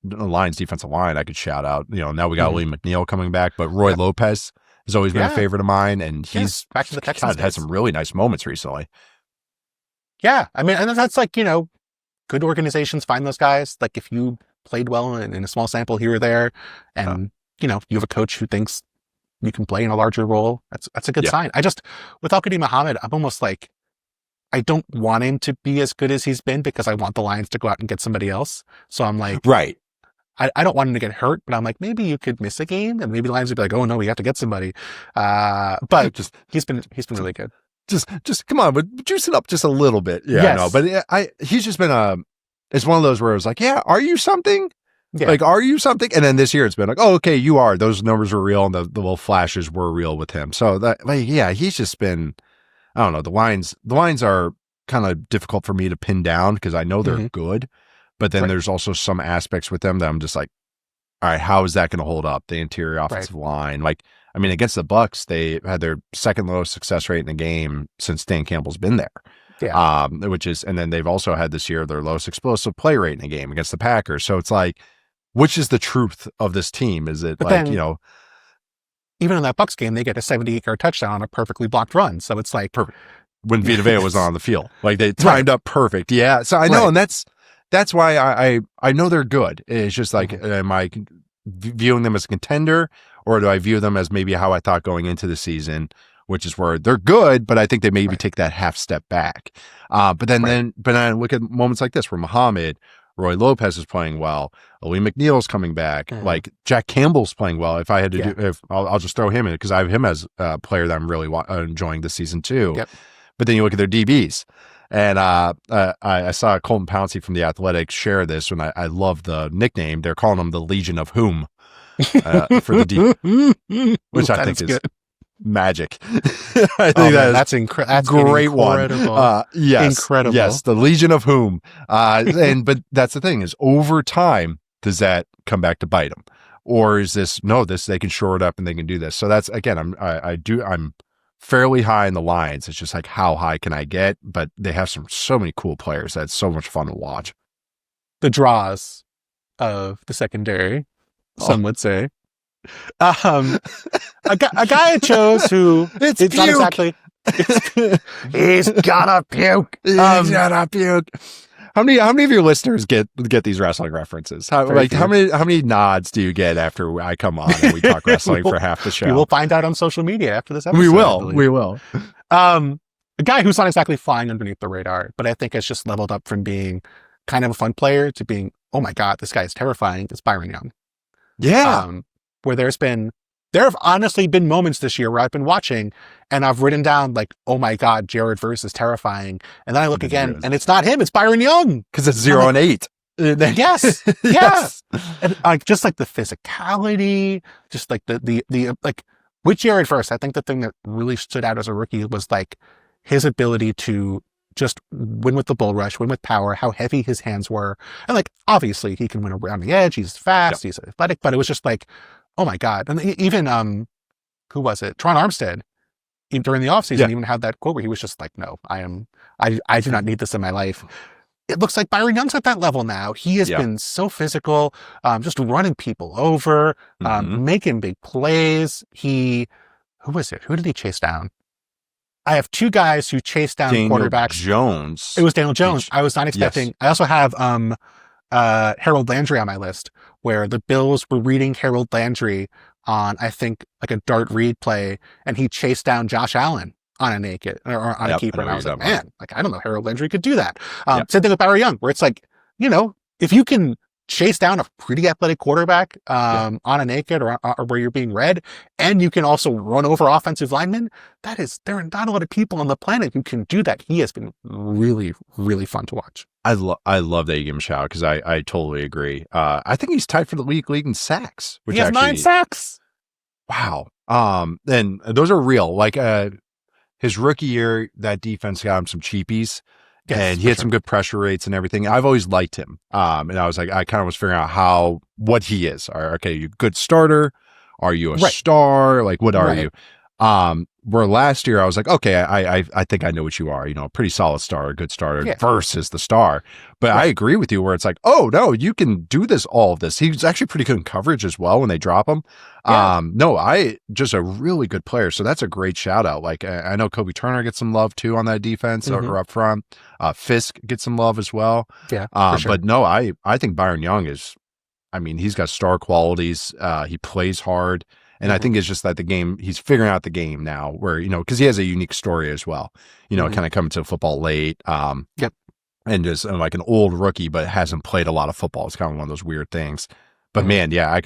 Lions defensive line I could shout out. Now we got William McNeil coming back, but Roy Lopez has always been a favorite of mine. And he's back to the Texans. Had some really nice moments recently. Yeah. I mean, and that's like, good organizations find those guys. Like, if you played well in a small sample here or there, and, you have a coach who thinks you can play in a larger role, that's a good sign. With Al-Qaeda Muhammad, I'm almost like, I don't want him to be as good as he's been, because I want the Lions to go out and get somebody else. So I'm like, I don't want him to get hurt, but I'm like, maybe you could miss a game, and maybe the Lions would be like, oh no, we have to get somebody. But he's been really good. Just come on, but juice it up just a little bit. Yeah, yes. no, but he's just been it's one of those where it was like, yeah, are you something? Yeah. Like, are you something? And then this year it's been like, oh, okay, you are. Those numbers were real, and the little flashes were real with him. So that, like, yeah, he's just been, I don't know. The Lions are kind of difficult for me to pin down because I know they're good, but then there's also some aspects with them that I'm just like, all right, how is that going to hold up? The interior offensive line, like, I mean, against the Bucs, they had their second lowest success rate in the game since Dan Campbell's been there. Yeah. And then they've also had this year their lowest explosive play rate in the game against the Packers. So it's like, which is the truth of this team? Is it but like, then, even in that Bucs game, they get a 78-yard touchdown on a perfectly blocked run. So it's like perfect. When Vita Vea was on the field, like they timed up perfect. Yeah. So I know. And that's why I know they're good. It's just like, am I viewing them as a contender, or do I view them as maybe how I thought going into the season, which is where they're good, but I think they maybe take that half step back. But then look at moments like this where Muhammad, Roy Lopez is playing well. Lee McNeil's coming back. Like Jack Campbell's playing well. If I had to I'll just throw him in because I have him as a player that I'm really enjoying this season too. Yep. But then you look at their DBs. And I saw Colton Pouncey from The Athletic share this, and I love the nickname. They're calling them the Legion of Whom for the D, which I think is good. Magic. I think that's incredible. That's great incredible. One. Yes, incredible. Yes, the Legion of Whom. But that's the thing is, over time, does that come back to bite them, or is this they can shore it up and they can do this? So that's again, I'm fairly high in the Lions. It's just like, how high can I get? But they have so many cool players. That's so much fun to watch. The draws of the secondary, some would say. A guy I chose who it's not exactly. He's gotta puke. He's gotta puke. How many of your listeners get these wrestling references? How many nods do you get after I come on and we talk wrestling for half the show? We will find out on social media after this episode. We will. A guy who's not exactly flying underneath the radar, but I think has just leveled up from being kind of a fun player to being, oh my God, this guy is terrifying. It's Byron Young. Yeah. Where there have honestly been moments this year where I've been watching and I've written down like, oh my God, Jared Verse is terrifying. And then I look again and it's not him, it's Byron Young. Because it's 0 and 8. Yes. Yes. And just like the physicality, just like the like with Jared Verse, I think the thing that really stood out as a rookie was like his ability to just win with the bull rush, win with power, how heavy his hands were. And like, obviously he can win around the edge. He's fast, he's athletic, but it was just like, oh my God. And even, who was it? Tron Armstead, during the offseason, even had that quote where he was just like, no, I do not need this in my life. It looks like Byron Young's at that level now. He has been so physical, just running people over, making big plays. Who was it? Who did he chase down? I have two guys who chased down quarterbacks. Jones. It was Daniel Jones. I was not expecting. Yes. I also have Harold Landry on my list, where the Bills were reading Harold Landry on, I think, like a dart read play, and he chased down Josh Allen on a naked or on a keeper. And I was like, man, like, I don't know, Harold Landry could do that. Same thing with Byron Young, where it's like, if you can chase down a pretty athletic quarterback on a naked or where you're being read, and you can also run over offensive linemen, there are not a lot of people on the planet who can do that. He has been really, really fun to watch. I love that you give him a shout because I totally agree. I think he's tied for the league in sacks. He has 9 sacks. Wow. And those are real. Like his rookie year, that defense got him some cheapies. Yes, and he had some good pressure rates and everything. I've always liked him. And I was like, I kind of was figuring out what he is. Okay, you a good starter? Are you a star? Like, what are you? Where last year I was like, okay, I think I know what you are. A pretty solid star, a good starter versus the star. But I agree with you where it's like, oh no, you can do all of this. He's actually pretty good in coverage as well when they drop him. Just a really good player. So that's a great shout out. Like I know Kobe Turner gets some love too on that defense or up front. Fisk gets some love as well. Yeah. Sure. But no, I think Byron Young he's got star qualities. He plays hard. And I think it's just that he's figuring out the game now where, because he has a unique story as well, kind of coming to football late. And just like an old rookie, but hasn't played a lot of football. It's kind of one of those weird things. But man, yeah,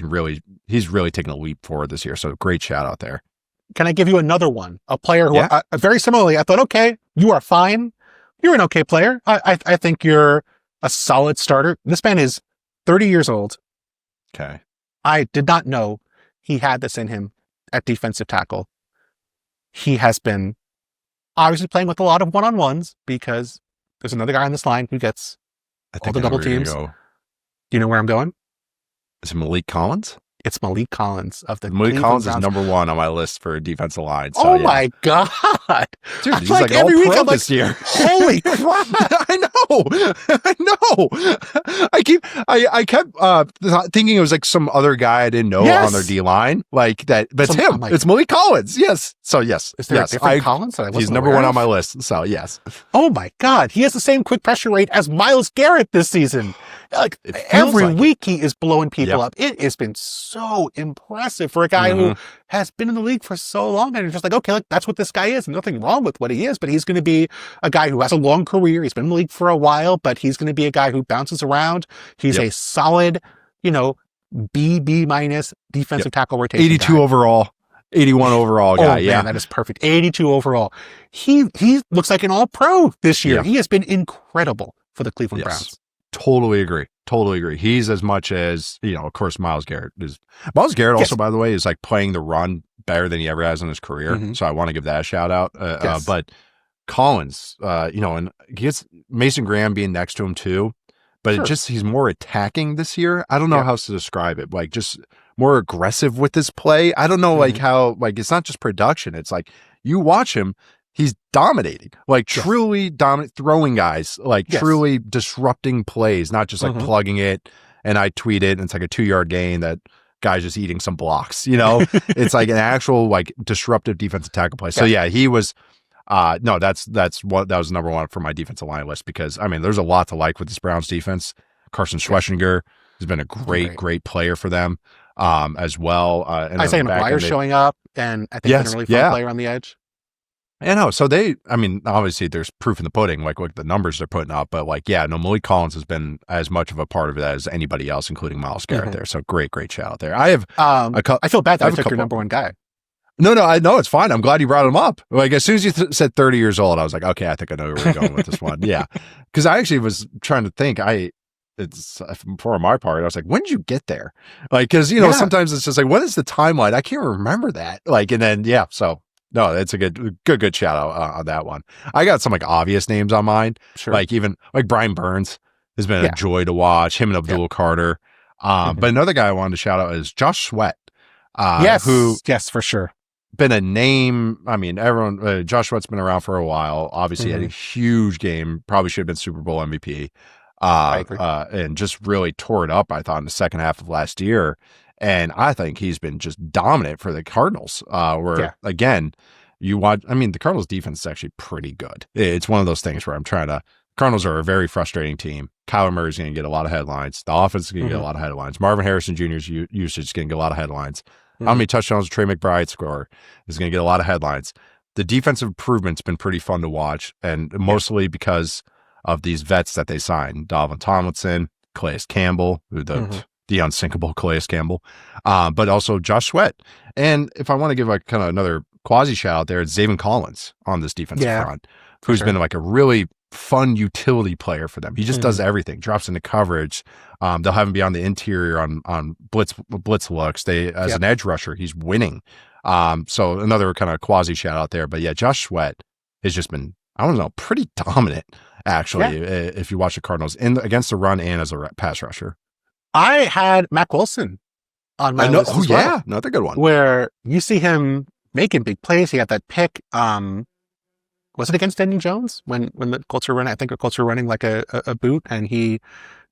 he's really taken a leap forward this year. So great shout out there. Can I give you another one? A player who, very similarly, I thought, okay, you are fine. You're an okay player. I think you're a solid starter. This man is 30 years old. Okay. I did not know he had this in him at defensive tackle. He has been obviously playing with a lot of one-on-ones because there's another guy on this line who gets all the double teams. Do you know where I'm going? Is it Malik Collins? It's Malik Collins of the Malik Collins is number one on my list for defensive line. So, my God. Dude, he's like every week I'm this year. Holy crap. I know. I kept thinking it was like some other guy I didn't know on their D line. Like that, but it's him. It's Malik Collins. Yes. So yes. Is there a different Collins? He's number one on my list. So yes. Oh my God. He has the same quick pressure rate as Myles Garrett this season. Like every week he is blowing people up. It has been so impressive for a guy who has been in the league for so long, and it's just like, okay, that's what this guy is. Nothing wrong with what he is, but he's going to be a guy who has a long career. He's been in the league for a while, but he's going to be a guy who bounces around. He's a solid, B minus defensive tackle rotation. 82 guy. Overall. 81 overall guy. Oh, man, that is perfect. 82 overall. He looks like an all-pro this year. He has been incredible for the Cleveland Browns. Totally agree. He's as much as, of course, Myles Garrett is. Myles Garrett also, by the way, is like playing the run better than he ever has in his career. So I want to give that a shout out. But Collins, and he gets Mason Graham being next to him too, but he's more attacking this year. I don't know how else to describe it. Like just more aggressive with his play. I don't know how, it's not just production. It's like you watch him. He's dominating, truly dominant, throwing guys, truly disrupting plays, not just plugging it. And I tweet it, and it's like a 2-yard gain that guy's just eating some blocks. It's like an actual disruptive defensive tackle play. So he was. That was number one for my defensive line list because there's a lot to like with this Browns defense. Carson Schwessinger has been a great player for them as well. And Isaiah McGuire showing up, and I think been a really fun player on the edge. I know. So obviously there's proof in the pudding, like the numbers they're putting up, but Malik Collins has been as much of a part of it as anybody else, including Myles Garrett there. So great shout out there. I have, I feel bad that I took your number one guy. No, I know it's fine. I'm glad you brought him up. As soon as you said 30 years old, I was like, okay, I think I know where we're going with this one. Yeah. Cause I actually was trying to think, it's for my part, I was like, when did you get there? Cause sometimes it's just like, what is the timeline? I can't remember that. And then, so. No, it's a good shout out on that one. I got some obvious names on mine. Sure. Even Brian Burns has been a joy to watch. Him and Abdul Carter. But another guy I wanted to shout out is Josh Sweat. Yes, for sure. Been a name. Everyone. Josh Sweat's been around for a while. Obviously, had a huge game. Probably should have been Super Bowl MVP. I agree. And just really tore it up. I thought in the second half of last year. And I think he's been just dominant for the Cardinals, again, you watch, the Cardinals defense is actually pretty good. It's one of those things where Cardinals are a very frustrating team. Kyler Murray's going to get a lot of headlines. The offense is going to get a lot of headlines. Marvin Harrison Jr.'s usage is going to get a lot of headlines. How many touchdowns Trey McBride score is going to get a lot of headlines. The defensive improvement's been pretty fun to watch, and mostly because of these vets that they signed. Dalvin Tomlinson, Calais Campbell, the unsinkable Calais Campbell, but also Josh Sweat. And if I want to give kind of another quasi shout out there, it's Zaven Collins on this defensive front, who's been a really fun utility player for them. He just does everything, drops into coverage. They'll have him be on the interior on blitz looks. As an edge rusher, he's winning. So another kind of quasi shout out there. But Josh Sweat has just been, pretty dominant actually. If you watch the Cardinals against the run and as a pass rusher. I had Mac Wilson on my list as well. Another good one. Where you see him making big plays. He had that pick. Was it against Daniel Jones when the Colts were running? I think the Colts were running like a boot, and he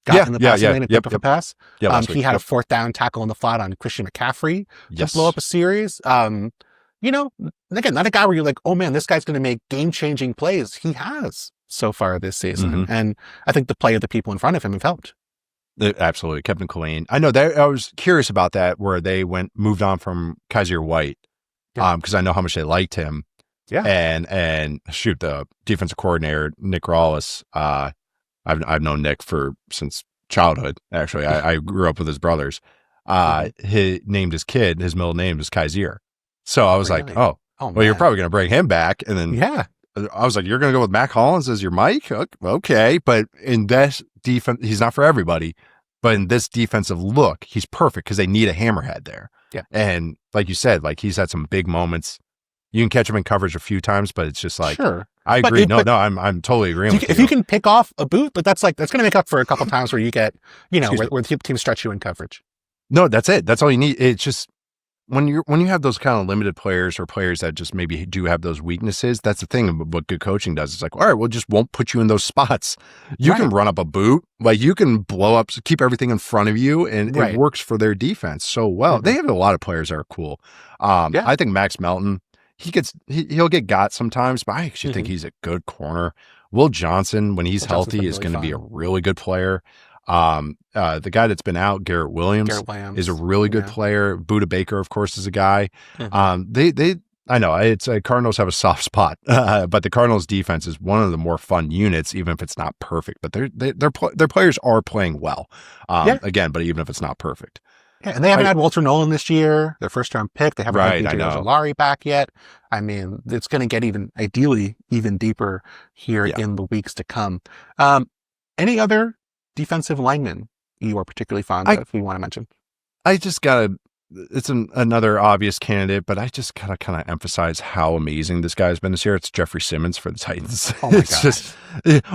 got in the passing lane and picked up a pass. He had a 4th down tackle in the flat on Christian McCaffrey to blow up a series. Again, not a guy where you're like, oh man, this guy's going to make game-changing plays. He has so far this season, and I think the play of the people in front of him have helped. Absolutely, kept him clean. I know that I was curious about that, where they moved on from Kaiser White, because I know how much they liked him. Yeah, and shoot, the defensive coordinator Nick Rawlis. I've known Nick since childhood. Actually, I grew up with his brothers. he named his kid, his middle name is Kaiser. So I was like, well, you're probably going to bring him back. And then I was like, you're going to go with Mac Hollins as your Mike? Okay. But in this defense, he's not for everybody. But in this defensive look, he's perfect because they need a hammerhead there. Yeah. And like you said, like he's had some big moments. You can catch him in coverage a few times, but it's just like, I agree. I'm totally agreeing with you. If you can pick off a boot, but that's going to make up for a couple times where you get, where the team stretch you in coverage. No, that's it. That's all you need. It's just when you have those kind of limited players or players that just maybe do have those weaknesses, that's the thing about what good coaching does. It's like, all right, we'll just won't put you in those spots. You can run up a boot, like you can blow up, keep everything in front of you, and it works for their defense so well. They have a lot of players that are cool. I think Max Melton, he'll get got sometimes, but I actually think he's a good corner. Will Johnson, when he's healthy, is going to be a really good player. The guy that's been out, Garrett Williams, is a really good player. Buda Baker, of course, is a guy. I know it's Cardinals have a soft spot, but the Cardinals defense is one of the more fun units, even if it's not perfect. But their players are playing well. Again, but even if it's not perfect. Yeah, and they haven't had Walter Nolan this year, their first-round pick. They haven't had DJ Ojulari back yet. I mean, it's going to get ideally even deeper here in the weeks to come. Any other defensive linemen you are particularly fond of, you want to mention? I just gotta, it's another obvious candidate, but I just gotta kind of emphasize how amazing this guy has been this year. It's Jeffrey Simmons for the Titans. Oh my gosh. Just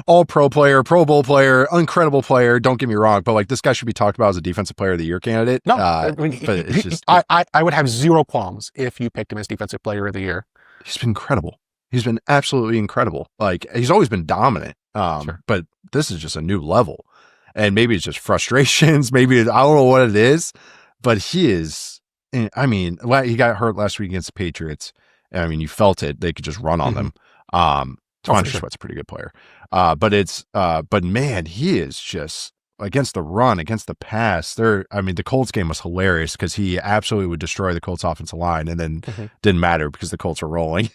all pro player, Pro Bowl player, incredible player. Don't get me wrong, but like this guy should be talked about as a defensive player of the year candidate. No, but it's just, I would have zero qualms if you picked him as defensive player of the year. He's been incredible. He's been absolutely incredible. Like he's always been dominant. But this is just a new level. And maybe it's just frustrations. Maybe I don't know what it is, but he is. I mean, he got hurt last week against the Patriots. I mean, you felt it. They could just run on them. Devontae Sweat's a pretty good player. But man, he is just against the run, against the pass. The Colts game was hilarious because he absolutely would destroy the Colts offensive line, and then didn't matter because the Colts are rolling.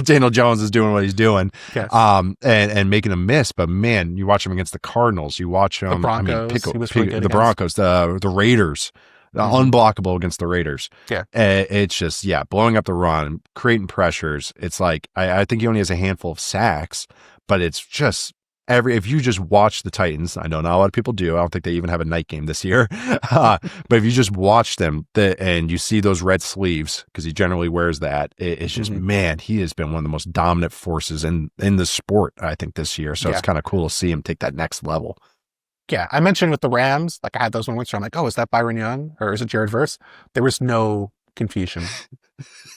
Daniel Jones is doing what he's doing, and making a miss. But man, you watch him against the Cardinals. You watch him. The Broncos. The Broncos. The Raiders. Unblockable against the Raiders. It's just blowing up the run, creating pressures. It's like I think he only has a handful of sacks, but it's just. If you just watch the Titans, I know not a lot of people do. I don't think they even have a night game this year. But if you just watch them and you see those red sleeves, because he generally wears that, it's just, man, he has been one of the most dominant forces in the sport, I think, this year. So it's kind of cool to see him take that next level. Yeah, I mentioned with the Rams, like I had those moments where I'm like, oh, is that Byron Young or is it Jared Verse? There was no confusion.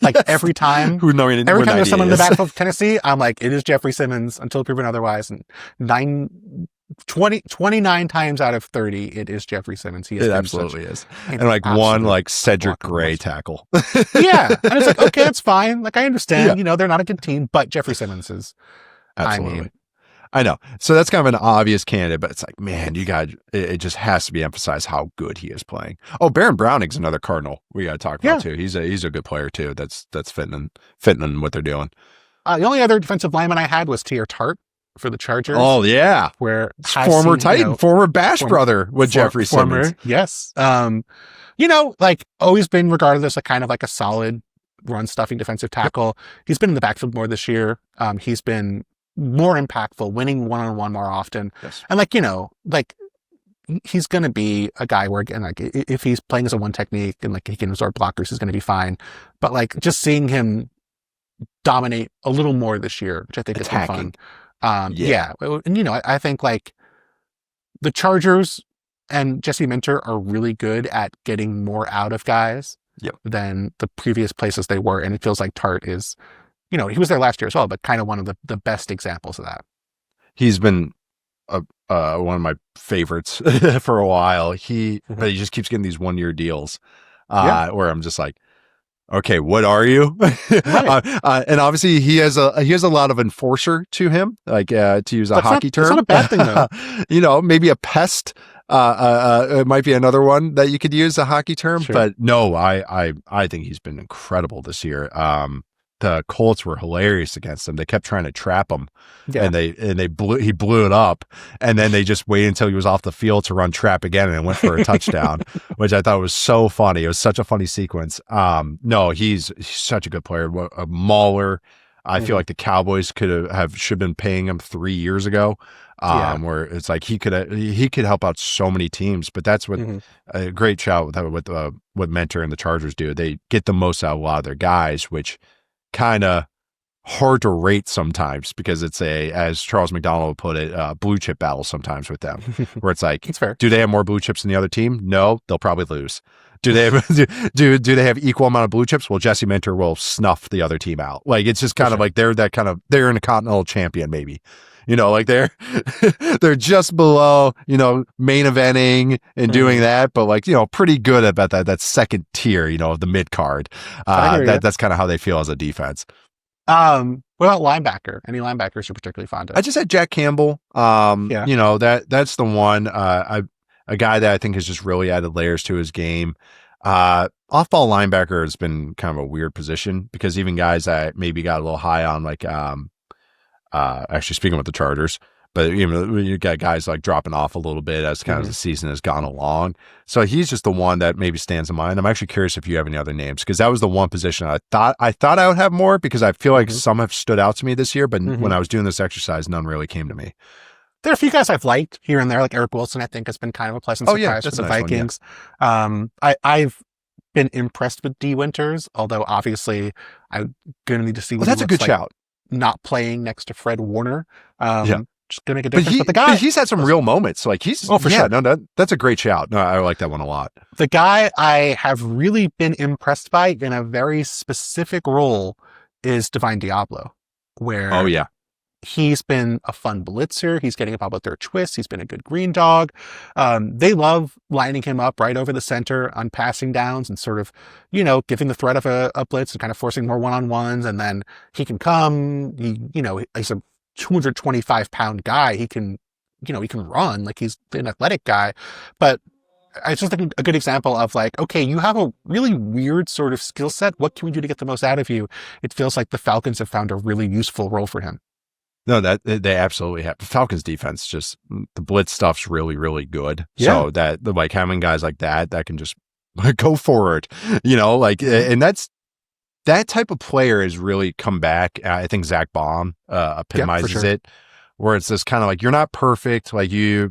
Like every time there's someone in the backfield of Tennessee, I'm like, it is Jeffrey Simmons until proven otherwise. And 29 times out of 30, it is Jeffrey Simmons. It absolutely is. And like one like Cedric Gray tackle. Yeah. And it's like, okay, that's fine. Like I understand, they're not a good team, but Jeffrey Simmons is. Absolutely. I know. So that's kind of an obvious candidate, but it's like, man, it just has to be emphasized how good he is playing. Oh, Baron Browning's another Cardinal we got to talk about too. He's a good player too. That's fitting in what they're doing. The only other defensive lineman I had was Tier Tart for the Chargers. Oh yeah. Where former Titan, former Bash brother with Jeffrey Simmons. Yes. Like always been regarded as kind of like a solid run stuffing defensive tackle. He's been in the backfield more this year. He's been more impactful, winning one-on-one more often. Yes. And he's going to be a guy where, again, like if he's playing as a one technique and like he can absorb blockers, he's going to be fine. But like just seeing him dominate a little more this year, which I think is fun. And I think like the Chargers and Jesse Minter are really good at getting more out of guys than the previous places they were. And it feels like Tart is, he was there last year as well, but kind of one of the best examples of that. He's been one of my favorites for a while. But he just keeps getting these 1-year deals where I'm just like, okay, what are you? And obviously he has a lot of enforcer to him, like to use a hockey term. That's not a bad thing though. Maybe a pest. It might be another one that you could use, a hockey term. Sure. But no, I think he's been incredible this year. the Colts were hilarious against him. They kept trying to trap him, and he blew it up, and then they just waited until he was off the field to run trap again and went for a touchdown, which I thought was so funny. It was such a funny sequence. No, he's such a good player, a mauler. I feel like the Cowboys should have been paying him 3 years ago. Where it's like he could help out so many teams, but that's what a great shout with what Mentor and the Chargers do. They get the most out of a lot of their guys, which kind of hard to rate sometimes because it's as Charles McDonald would put it, blue chip battle sometimes with them, where it's like, it's fair. Do they have more blue chips than the other team? No, they'll probably lose. Do they have do they have equal amount of blue chips? Well, Jesse Mentor will snuff the other team out. Like it's just kind of like they're in a continental champion maybe. Like they're just below, main eventing and doing that, but like, pretty good about that second tier, of the mid card. That's kind of how they feel as a defense. What about linebacker? Any linebackers you're particularly fond of? I just had Jack Campbell. That's the one. A guy that I think has just really added layers to his game. Off-ball linebacker has been kind of a weird position because even guys that maybe got a little high on, like, actually speaking with the Chargers, but you got guys like dropping off a little bit as kind of the season has gone along. So he's just the one that maybe stands in mind. I'm actually curious if you have any other names, because that was the one position I thought I would have more, because I feel like some have stood out to me this year, but when I was doing this exercise, none really came to me. There are a few guys I've liked here and there, like Eric Wilson, I think has been kind of a pleasant surprise for the Vikings. I've been impressed with D. Winters, although obviously I'm going to need to see what that's a good shout. Not playing next to Fred Warner. Just going to make a difference. But he's had some real moments. Like sure. No, that's a great shout. No, I like that one a lot. The guy I have really been impressed by in a very specific role is Divine Diablo, where he's been a fun blitzer. He's getting up with their twists. He's been a good green dog. They love lining him up right over the center on passing downs and sort of, giving the threat of a blitz and kind of forcing more one-on-ones. And then he can come, he's a 225-pound guy. He can run, like he's an athletic guy. But I just think a good example of like, okay, you have a really weird sort of skill set. What can we do to get the most out of you? It feels like the Falcons have found a really useful role for him. No, that they absolutely have. Falcons defense, just the blitz stuff's really, really good. Yeah. So that like having guys like that can just go forward, and that type of player has really come back. I think Zach Baum epitomizes it, where it's this kind of like, you're not perfect. Like I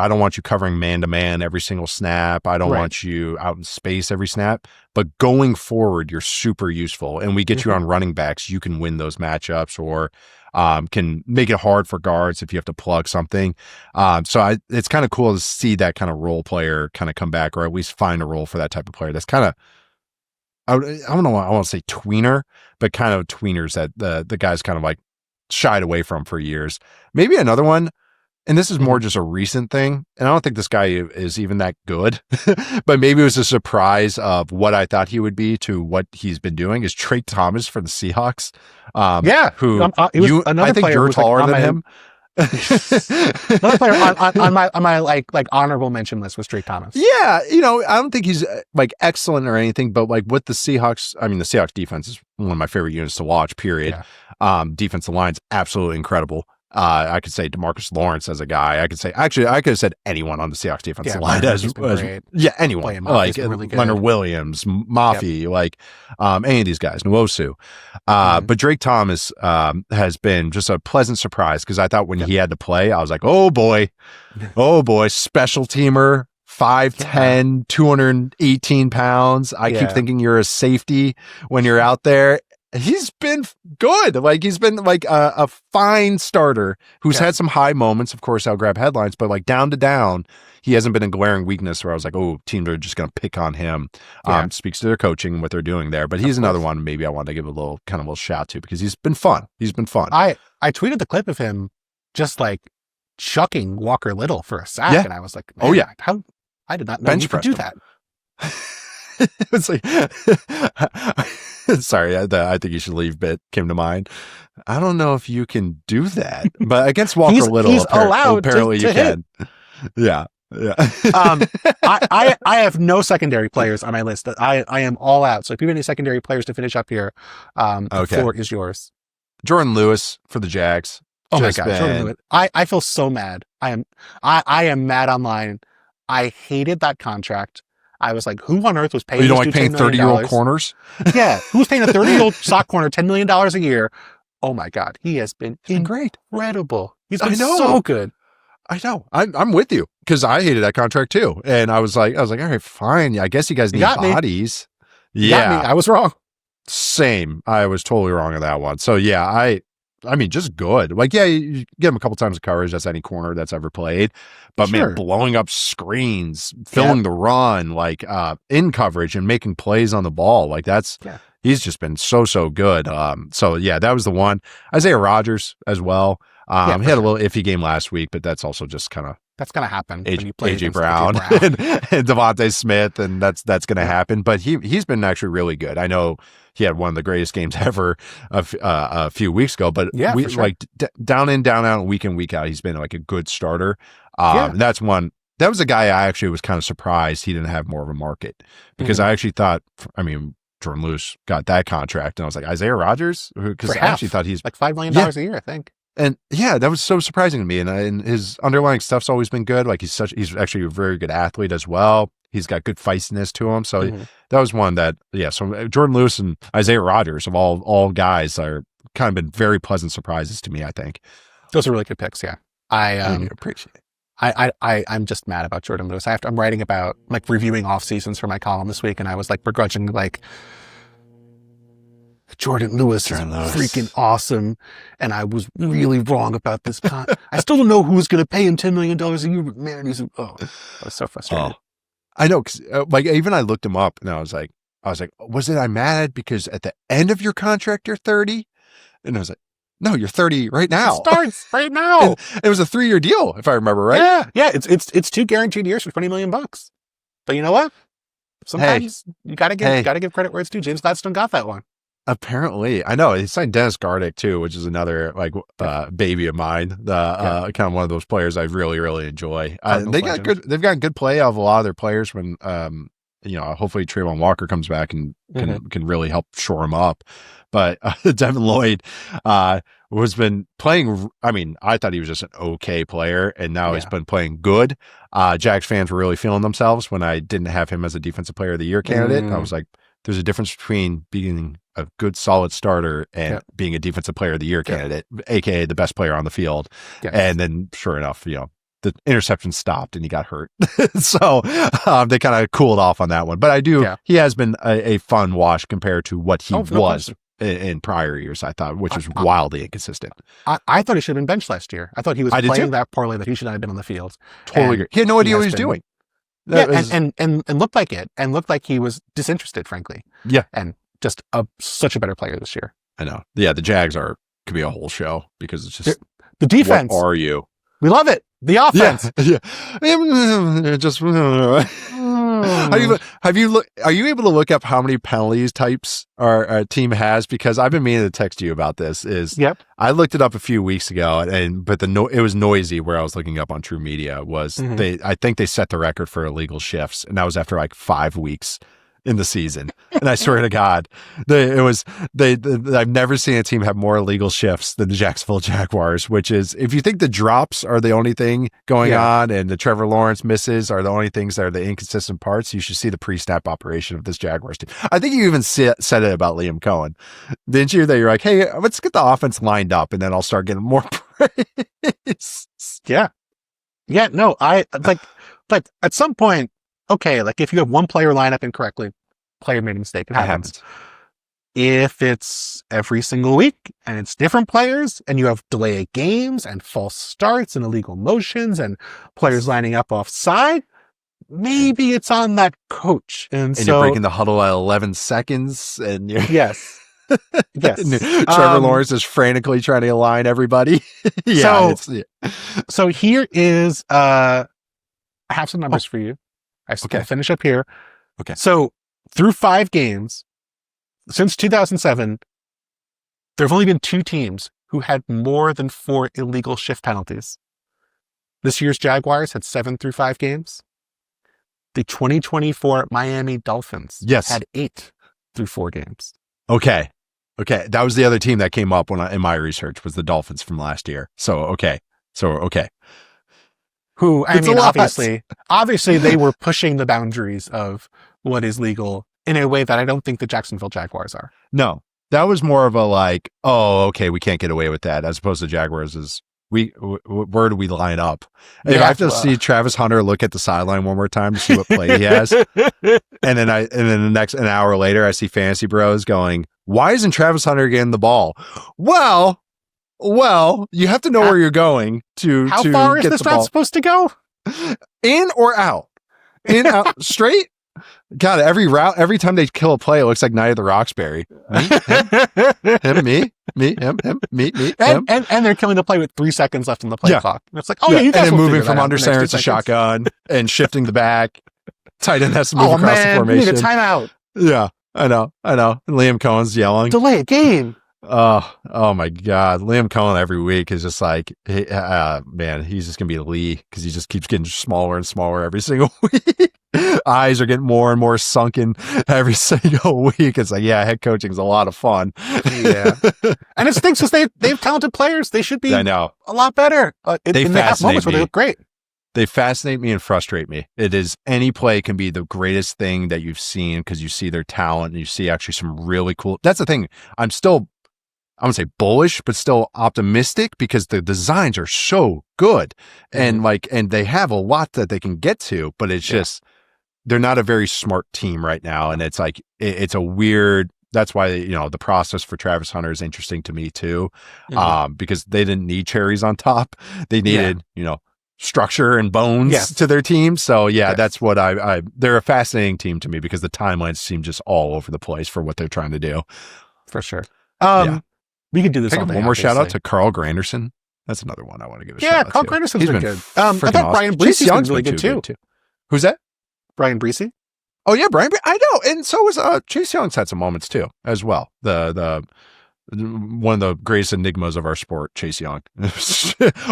don't want you covering man to man every single snap. I don't want you out in space every snap, but going forward, you're super useful. And we get you on running backs. You can win those matchups, or can make it hard for guards if you have to plug something. So it's kind of cool to see that kind of role player kind of come back, or at least find a role for that type of player. That's kind of, I don't know, I want to say tweener, but kind of tweeners that the guys kind of like shied away from for years. Maybe another one, and this is more just a recent thing, and I don't think this guy is even that good, but maybe it was a surprise of what I thought he would be to what he's been doing, is Drake Thomas for the Seahawks. Who I think you're taller than him. Another player on my like honorable mention list was Drake Thomas. Yeah, I don't think he's like excellent or anything, but like with the Seahawks, I mean, the Seahawks defense is one of my favorite units to watch, period. Defensive line's absolutely incredible. I could say DeMarcus Lawrence as a guy. I could have said anyone on the Seahawks defensive line anyone like really Leonard Williams, Mafi, like any of these guys, Nwosu. But Drake Thomas has been just a pleasant surprise, because I thought when he had to play, I was like, oh boy, special teamer. 5'10", 218 pounds. I keep thinking you're a safety when you're out there. He's been good. Like he's been like a fine starter who's had some high moments. Of course, I'll grab headlines, but like down to down, he hasn't been a glaring weakness where I was like, oh, teams are just going to pick on him. Speaks to their coaching and what they're doing there. But he's another one maybe I wanted to give a little shout to, because he's been fun. I tweeted the clip of him just like chucking Walker Little for a sack, and I was like, how I did not know you could do that. It's like, sorry, I think you should leave bit came to mind. I don't know if you can do that, but against Walker Little, he's allowed apparently to you can. Yeah. Yeah. I have no secondary players on my list. I am all out. So if you have any secondary players to finish up here, the floor is yours. Jordan Lewis for the Jags. Oh my God, Jordan Lewis. I feel so mad. I am mad online. I hated that contract. I was like, who on earth was paying? You don't like paying 30-year-old corners? Yeah, who's paying a 30-year-old sock corner $10 million a year? Oh my God, he has been incredible. He's been so good. I know. I'm with you because I hated that contract too, and I was like, all right, fine. Yeah, I guess you guys need bodies. Yeah, I was wrong. Same. I was totally wrong on that one. So yeah, I mean, just good. Like, yeah, you get him a couple times of coverage. That's any corner that's ever played. But man, blowing up screens, filling the run, like in coverage and making plays on the ball. Like he's just been so good. So yeah, that was the one. Isaiah Rodgers as well. He had a little iffy game last week, but that's also just kind of that's going to happen. AJ Brown and Devontae Smith, and that's going to happen. But he's been actually really good. I know he had one of the greatest games ever a few weeks ago, but like down in, down out, week in, week out, he's been like a good starter. That's one. That was a guy I actually was kind of surprised he didn't have more of a market because I actually thought, I mean, Jordan Lewis got that contract, and I was like, Isaiah Rodgers, because I actually thought he's like $5 million a year, I think. And yeah, that was so surprising to me. And his underlying stuff's always been good. Like he's actually a very good athlete as well. He's got good feistiness to him. So that was one that, so Jordan Lewis and Isaiah Rodgers of all guys are kind of been very pleasant surprises to me, I think. Those are really good picks. Yeah. I appreciate it. I'm just mad about Jordan Lewis. I'm writing about like reviewing off seasons for my column this week. And I was like begrudgingly like, Jordan Lewis is freaking awesome. And I was really wrong about this. I still don't know who's going to pay him $10 million a year, but man, I was so frustrated. I know. Cause like even I looked him up and I was like, was it I'm mad because at the end of your contract, you're 30? And I was like, no, you're 30 right now. It starts right now. And it was a 3-year deal, if I remember right. Yeah. Yeah. It's 2 guaranteed years for $20 million. But you know what? Sometimes you gotta give credit where it's due. James Gladstone got that one. Apparently, I know he signed Dennis Gardick too, which is another like baby of mine. Kind of one of those players I really, really enjoy. They've got good play out of a lot of their players when hopefully Trayvon Walker comes back and can really help shore him up. But Devin Lloyd has been playing. I mean, I thought he was just an okay player, and now he's been playing good. Jags fans were really feeling themselves when I didn't have him as a Defensive Player of the Year candidate. I was like, there's a difference between being a good, solid starter and being a Defensive Player of the Year candidate, aka the best player on the field. Yes. And then, sure enough, the interception stopped and he got hurt. So they kind of cooled off on that one. But he has been a fun watch compared to what he was in prior years, I thought, which was wildly inconsistent. I thought he should have been benched last year. I thought he was playing that poorly that he should not have been on the field. Totally agree. He had no idea what he was doing. And looked like it, and looked like he was disinterested, frankly. Yeah. And just such a better player this year. I know. Yeah, the Jags could be a whole show because it's just the defense. What are you? We love it. The offense. Yeah. Just are you able to look up how many penalties types our team has? Because I've been meaning to text you about this. I looked it up a few weeks ago, but it was noisy where I was looking up on True Media. I think they set the record for illegal shifts, and that was after like 5 weeks in the season. And I swear to God, I've never seen a team have more illegal shifts than the Jacksonville Jaguars, which is, if you think the drops are the only thing going on and the Trevor Lawrence misses are the only things that are the inconsistent parts, you should see the pre-snap operation of this Jaguars team. I think you even said it about Liam Cohen. Didn't you? That you're like, hey, let's get the offense lined up and then I'll start getting more praise. Yeah. Yeah, no, like at some point, okay, like if you have one player line up incorrectly, player made a mistake. It happens. If it's every single week and it's different players and you have delay games and false starts and illegal motions and players lining up offside, maybe it's on that coach. And so you're breaking the huddle at 11 seconds and you're... Yes. Yes. Trevor Lawrence is frantically trying to align everybody. So here is, I have some numbers for you. I still can finish up here. Okay. So through 5 games, since 2007, there have only been 2 teams who had more than 4 illegal shift penalties. This year's Jaguars had 7 through 5 games. The 2024 Miami Dolphins had 8 through 4 games. Okay. That was the other team that came up in my research was the Dolphins from last year. So, okay. Who, I mean, obviously they were pushing the boundaries of what is legal in a way that I don't think the Jacksonville Jaguars are. No, that was more of a like, oh, okay, we can't get away with that, as opposed to Jaguars is, where do we line up? If I have to see Travis Hunter look at the sideline one more time to see what play he has, and then an hour later I see Fantasy Bros going, why isn't Travis Hunter getting the ball? Well, you have to know where you're going to. How far is this route supposed to go? In or out? In, out, straight? God, every time they kill a play, it looks like Night of the Roxbury. Me, him. And they're killing the play with 3 seconds left on the play clock. And it's like, you guys and then moving from under center to shotgun and shifting the back. Tight end has to move across the formation. You need a timeout. Yeah, I know. And Liam Cohen's yelling. Delay a game. Oh my God. Liam Cohen every week is just like, man, he's just going to be Lee because he just keeps getting smaller and smaller every single week. Eyes are getting more and more sunken every single week. It's like, head coaching is a lot of fun. Yeah. And it stinks because they have talented players. They should be a lot better. They have moments where they look great. They fascinate me and frustrate me. It is any play can be the greatest thing that you've seen because you see their talent and you see actually some really cool. That's the thing. I wouldn't say bullish, but still optimistic because the designs are so good and they have a lot that they can get to, but it's just, they're not a very smart team right now. And it's like, it's a weird, that's why, the process for Travis Hunter is interesting to me too. Because they didn't need cherries on top. They needed, structure and bones to their team. So that's what they're a fascinating team to me because the timelines seem just all over the place for what they're trying to do. For sure. We could do this all day. One more shout out to Carl Granderson. That's another one I want to give a shout out to. Carl Granderson's been good. I thought Brian Brees's been really good too. Who's that? Brian Breesy. Oh yeah, Brian. I know, and so was Chase Young's had some moments too, as well. The one of the greatest enigmas of our sport, Chase Young.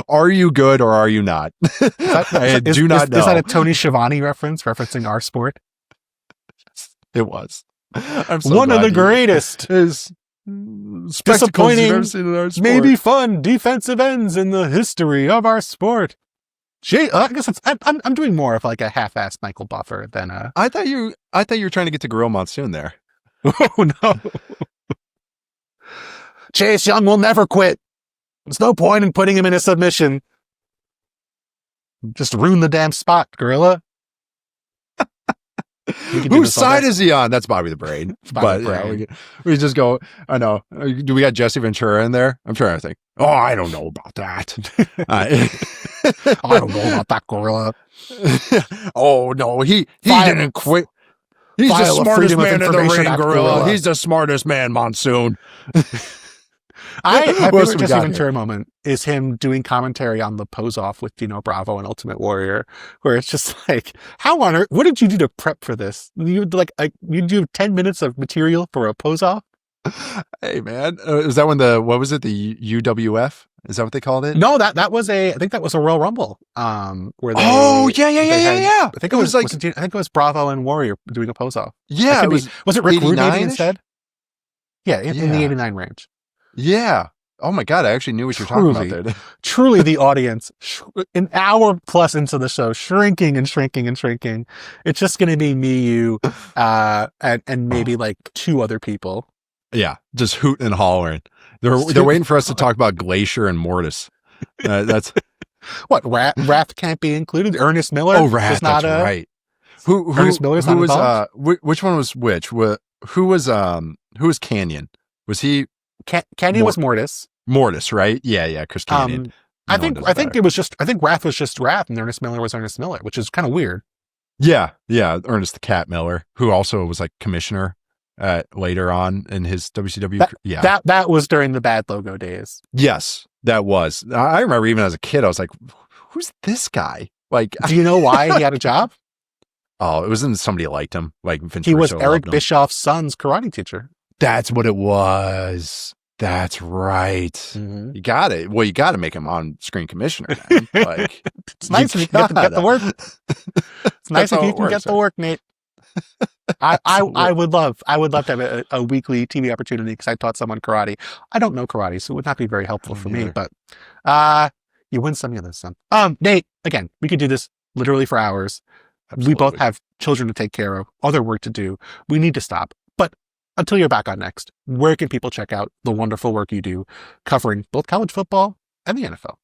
Are you good or are you not? I do not know. Is that a Tony Schiavone reference referencing our sport? It was. I'm so one of the greatest. Is disappointing, maybe fun defensive ends in the history of our sport. I guess I'm doing more of like a half-assed Michael Buffer than a. I thought you were trying to get to Gorilla Monsoon there. Oh no! Chase Young will never quit. There's no point in putting him in a submission. Just ruin the damn spot, Gorilla. Whose side is he on? That's Bobby the Brain. We just go, I know. Do we got Jesse Ventura in there? I'm trying to think. Oh, I don't know about that. I don't know about that Gorilla. Oh, no. He didn't quit. He's the smartest man in the ring, Gorilla. He's the smartest man, Monsoon. My favorite Jesse Ventura moment is him doing commentary on the pose off with Dino Bravo and Ultimate Warrior, where it's just like, how on earth, what did you do to prep for this? You do 10 minutes of material for a pose off? Hey man, is that when the UWF? Is that what they called it? No, I think that was a Royal Rumble. Where they, yeah. I think it was I think it was Bravo and Warrior doing a pose off. Yeah, was it Rick Rude maybe instead? Yeah, in the 89 range. Yeah. Oh my God, I actually knew what you're talking about there. Truly the audience, an hour plus into the show, shrinking and shrinking and shrinking. It's just going to be me, you, and maybe like 2 other people. Yeah, just hooting and hollering. They're waiting for us to talk about Glacier and Mortis. That's what Wrath can't be included. Ernest Miller. Oh, Wrath, that's right. Ernest Miller's not involved? Which one was which? Who was Canyon? Was he? Canyon was Mortis. Mortis, right? Yeah, Chris Canyon. I think Wrath was just Wrath and Ernest Miller was Ernest Miller, which is kind of weird. Yeah, Ernest the Cat Miller, who also was like commissioner later on in his WCW. That was during the bad logo days. Yes, that was. I remember even as a kid, I was like, "Who's this guy?" Like, do you know why he had a job? Oh, it wasn't somebody liked him. Like Vince he was Eric Bischoff's son's karate teacher. That's what it was. That's right. Mm-hmm. You got it. Well, you got to make him on-screen commissioner. Then. Like, it's nice if you can get the work. It's nice if you can get the work, Nate. I would love to have a weekly TV opportunity because I taught someone karate. I don't know karate, so it would not be very helpful for me. But you win some, you lose some. Nate, again, we could do this literally for hours. Absolutely. We both have children to take care of, other work to do. We need to stop. But until you're back on next, where can people check out the wonderful work you do covering both college football and the NFL?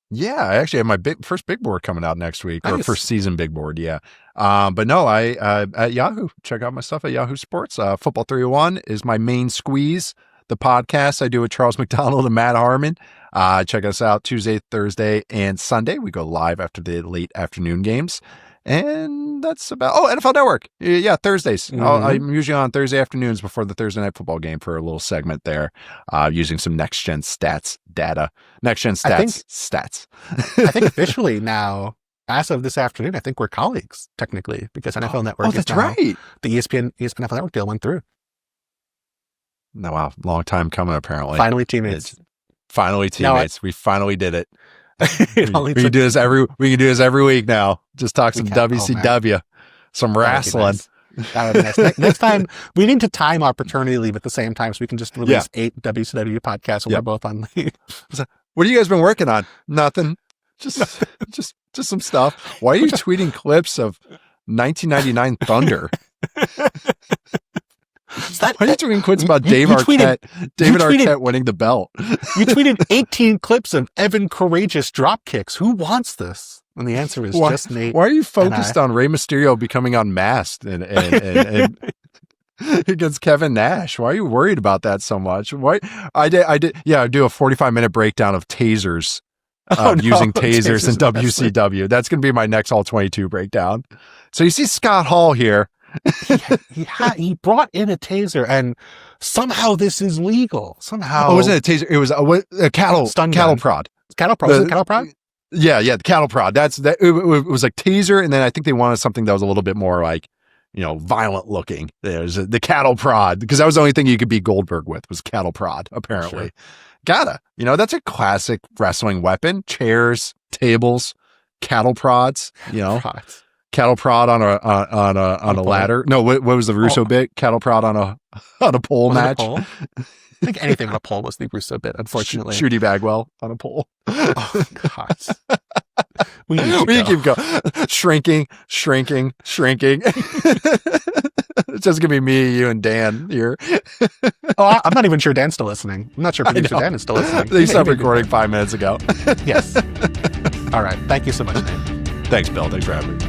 Yeah, I actually have my first big board coming out next week, or first season big board. Yeah. But no, I at Yahoo, check out my stuff at Yahoo Sports. Football 301 is my main squeeze. The podcast I do with Charles McDonald and Matt Harmon. Check us out Tuesday, Thursday, and Sunday. We go live after the late afternoon games. And that's about, NFL Network. Yeah, Thursdays. Mm-hmm. I'm usually on Thursday afternoons before the Thursday night football game for a little segment there, using some next-gen stats data. Next-gen stats. I think officially now, as of this afternoon, I think we're colleagues, technically, because NFL Network that's right. The ESPN NFL Network deal went through. No, wow, long time coming, apparently. Finally teammates. We finally did it. we can do this every week now. Just talk some WCW, some wrestling. That would be nice. Next time, we need to time our paternity leave at the same time so we can just release 8 WCW podcasts when we're both on leave. What have you guys been working on? Nothing. Just some stuff. Why are you tweeting clips of 1999 Thunder? Why are you doing quotes about David Arquette winning the belt? You tweeted 18 clips of Evan Courageous drop kicks. Who wants this? And the answer is just Nate. Why are you focused on Rey Mysterio becoming unmasked and against Kevin Nash? Why are you worried about that so much? Why I do a 45-minute breakdown of tasers. Using tasers in WCW. That's going to be my next All 22 breakdown. So you see Scott Hall here. he brought in a taser, and somehow this is legal. Somehow, it wasn't a taser. It was a cattle prod. Cattle prod. Was it cattle prod? Yeah, the cattle prod. It was like taser, and then I think they wanted something that was a little bit more like, violent looking. There's the cattle prod, because that was the only thing you could beat Goldberg with was cattle prod. Apparently, gotta. That's a classic wrestling weapon. Chairs, tables, cattle prods. Cattle prod on a ladder. No, what was the Russo bit? Cattle prod on a pole match. I think anything on a pole was the Russo bit, unfortunately. Shooty Bagwell on a pole. Oh God. We keep going. Shrinking. It's just gonna be me, you, and Dan here. I'm not even sure Dan's still listening. I'm not sure producer Dan is still listening. They stopped recording 5 minutes ago. Yes. All right. Thank you so much, Dan. Thanks, Bill. Thanks for having me.